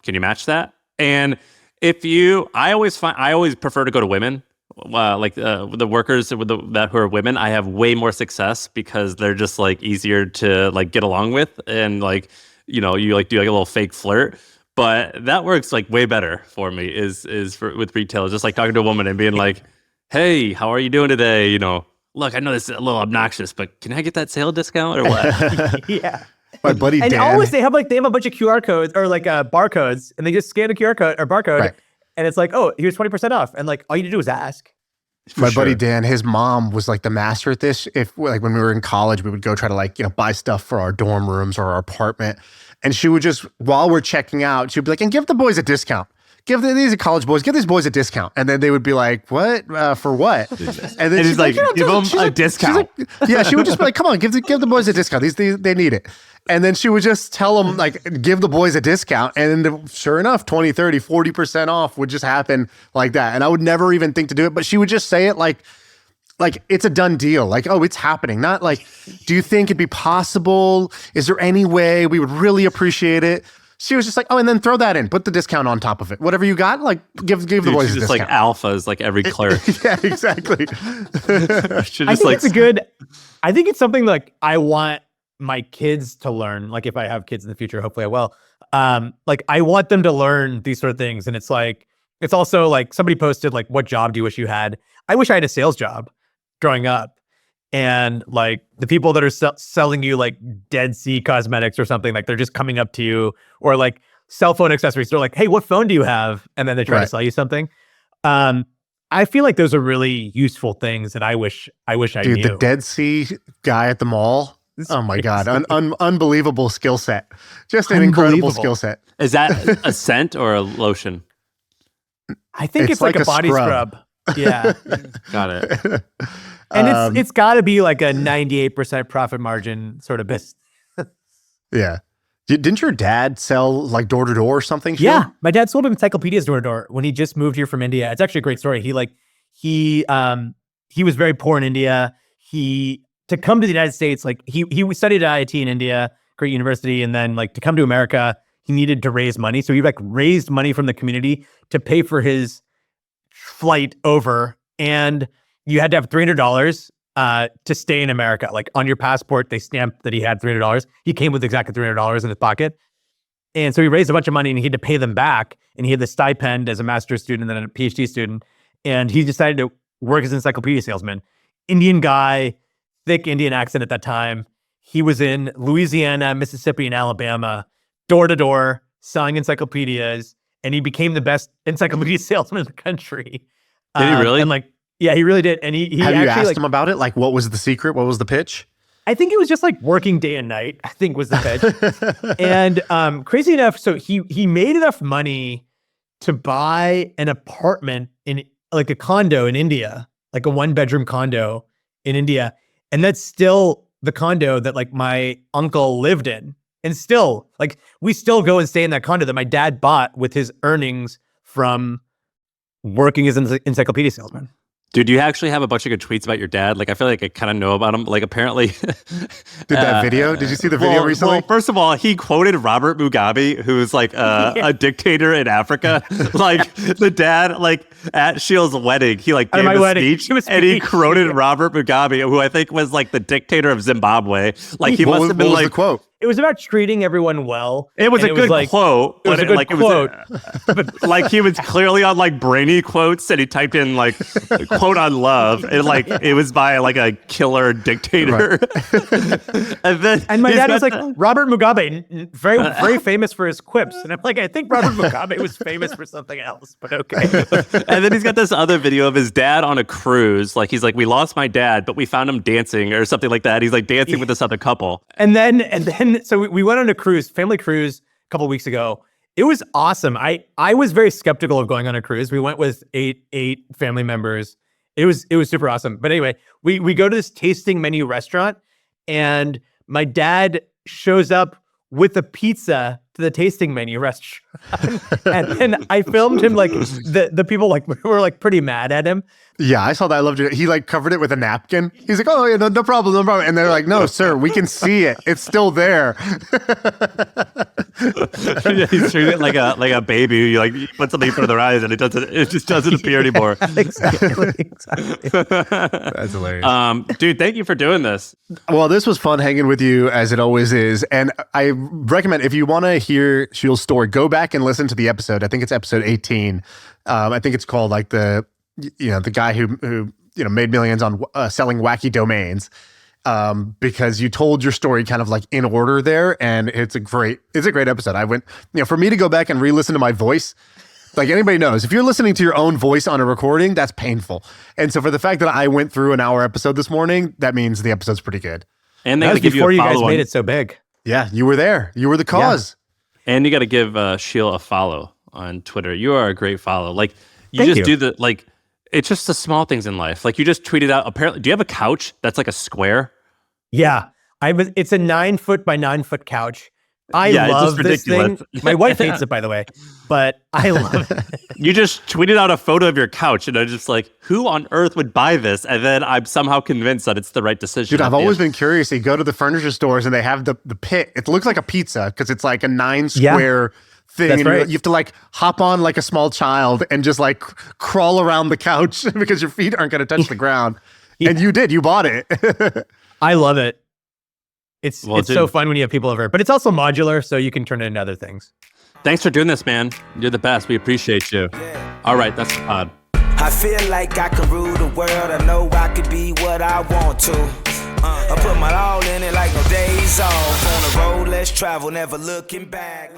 Can you match that? And I always prefer to go to women. The workers who are women, I have way more success because they're just like easier to like get along with, and like, you like do like a little fake flirt. But that works like way better for me with retail, just like talking to a woman and being like, hey, how are you doing today? Look, I know this is a little obnoxious, but can I get that sale discount or what? Yeah. My buddy Dan. And always they have a bunch of QR codes or like barcodes, and they just scan a QR code or barcode, Right. and it's like, oh, here's 20% off, and like all you need to do is ask. My buddy Dan, his mom was like the master at this. If like when we were in college, we would go try to like, buy stuff for our dorm rooms or our apartment. And she would just, while we're checking out, she'd be like, and give the boys a discount. These are college boys, give these boys a discount. And then they would be like, what? For what? And then she's like, give them a discount. Yeah, she would just be like, come on, give the boys a discount. They need it. And then she would just tell them, like, give the boys a discount. And then sure enough, 20, 30, 40% off would just happen like that. And I would never even think to do it, but she would just say it like it's a done deal. Like, oh, it's happening. Not like, do you think it'd be possible? Is there any way we would really appreciate it? She was just like, oh, and then throw that in. Put the discount on top of it. Whatever you got, like, give the boys a just discount. like alphas, like every clerk. Yeah, exactly. I think it's something like I want my kids to learn. Like if I have kids in the future, hopefully I will. Like I want them to learn these sort of things. And it's also like somebody posted like, what job do you wish you had? I wish I had a sales job growing up. And like the people that are selling you like Dead Sea cosmetics or something, like they're just coming up to you, or like cell phone accessories. They're like, hey, what phone do you have? And then they try to sell you something. I feel like those are really useful things that I wish I knew. Dude, the Dead Sea guy at the mall. Oh my God. Unbelievable skill set. Just an incredible skill set. Is that a scent or a lotion? I think it's like a body scrub. Yeah. Got it. And it's got to be like a 98% profit margin sort of business. Yeah. Didn't your dad sell like door to door or something? Sheel? Yeah. My dad sold encyclopedias door to door when he just moved here from India. It's actually a great story. He was very poor in India. To come to the United States, like he studied at IIT in India, great university. And then like to come to America, he needed to raise money. So he like raised money from the community to pay for his flight over. And you had to have $300 to stay in America. Like on your passport, they stamped that he had $300. He came with exactly $300 in his pocket. And so he raised a bunch of money and he had to pay them back. And he had the stipend as a master's student and then a PhD student. And he decided to work as an encyclopedia salesman. Indian guy, thick Indian accent at that time. He was in Louisiana, Mississippi, and Alabama, door to door, selling encyclopedias. And he became the best encyclopedia salesman in the country. Did he really? And like, yeah, he really did. And he have actually, you asked like, him about it? Like, what was the secret? What was the pitch? I think it was just like working day and night, I think was the pitch. And crazy enough, so he made enough money to buy an apartment in like a condo in India, like a 1-bedroom condo in India. And that's still the condo that like my uncle lived in. And still, like we still go and stay in that condo that my dad bought with his earnings from working as an encyclopedia salesman. Dude, you actually have a bunch of good tweets about your dad. Like, I feel like I kind of know about him. Like, apparently... Did that video? Did you see the video recently? Well, first of all, he quoted Robert Mugabe, who's like a dictator in Africa. Like, the dad, like, at Sheel's wedding, he like gave a speech, and he quoted Robert Mugabe, who I think was like the dictator of Zimbabwe. Like, he must have been like... the quote? It was about treating everyone well. It was a good quote. It was a good quote. But like he was clearly on like brainy quotes, and he typed in like quote on love, and like it was by like a killer dictator. Right. and my dad was like, Robert Mugabe, very very famous for his quips, and I'm like, I think Robert Mugabe was famous for something else, but okay. And then he's got this other video of his dad on a cruise. Like he's like, we lost my dad, but we found him dancing or something like that. He's like dancing with this other couple, and then. So we went on a cruise, family cruise, a couple of weeks ago. It was awesome. I was very skeptical of going on a cruise. We went with eight family members. It was super awesome. But anyway, we go to this tasting menu restaurant, and my dad shows up with a pizza to the tasting menu and I filmed him, like the people like were like pretty mad at him. Yeah, I saw that. I loved it. He like covered it with a napkin. He's like, oh, yeah, no problem, no problem. And they're like, no, sir, we can see it. It's still there. Yeah, he's treating it like a baby. You put something in front of their eyes and it just doesn't appear anymore. Exactly. That's hilarious. Dude, thank you for doing this. Well, this was fun hanging with you, as it always is. And I recommend, if you want to hear Sheel's story, go back and listen to the episode. I think it's episode 18. I think it's called like the guy who made millions on selling wacky domains, because you told your story kind of like in order there, and it's a great episode. I went, for me to go back and re-listen to my voice, like anybody knows, if you're listening to your own voice on a recording, that's painful. And so for the fact that I went through an hour episode this morning, that means the episode's pretty good. And they That got to was give before you a you follow. guys made it so big. Yeah, you were there. You were the cause. And you got to give Sheel a follow on Twitter. You are a great follow. Like Thank you. do the like. It's just the small things in life. Like you just tweeted out. Apparently, do you have a couch that's like a square? Yeah, it's a 9 foot by 9 foot couch. I Yeah, it's love just this ridiculous. thing. My wife hates it, by the way, but I love it. You just tweeted out a photo of your couch, and I'm just like, who on earth would buy this? And then I'm somehow convinced that it's the right decision. Dude, I've always been curious. You go to the furniture stores and they have the pit. It looks like a pizza because it's like a 9 square thing. That's and right. you have to like hop on like a small child and just like crawl around the couch because your feet aren't going to touch the ground. And you did. You bought it. I love it. It's Dude, so fun when you have people over, but it's also modular, so you can turn it into other things. Thanks for doing this, man. You're the best. We appreciate you. All right, that's the pod. I feel like I can rule the world. I know I could be what I want to. I put my all in it like no days off. On the road, let's travel, never looking back.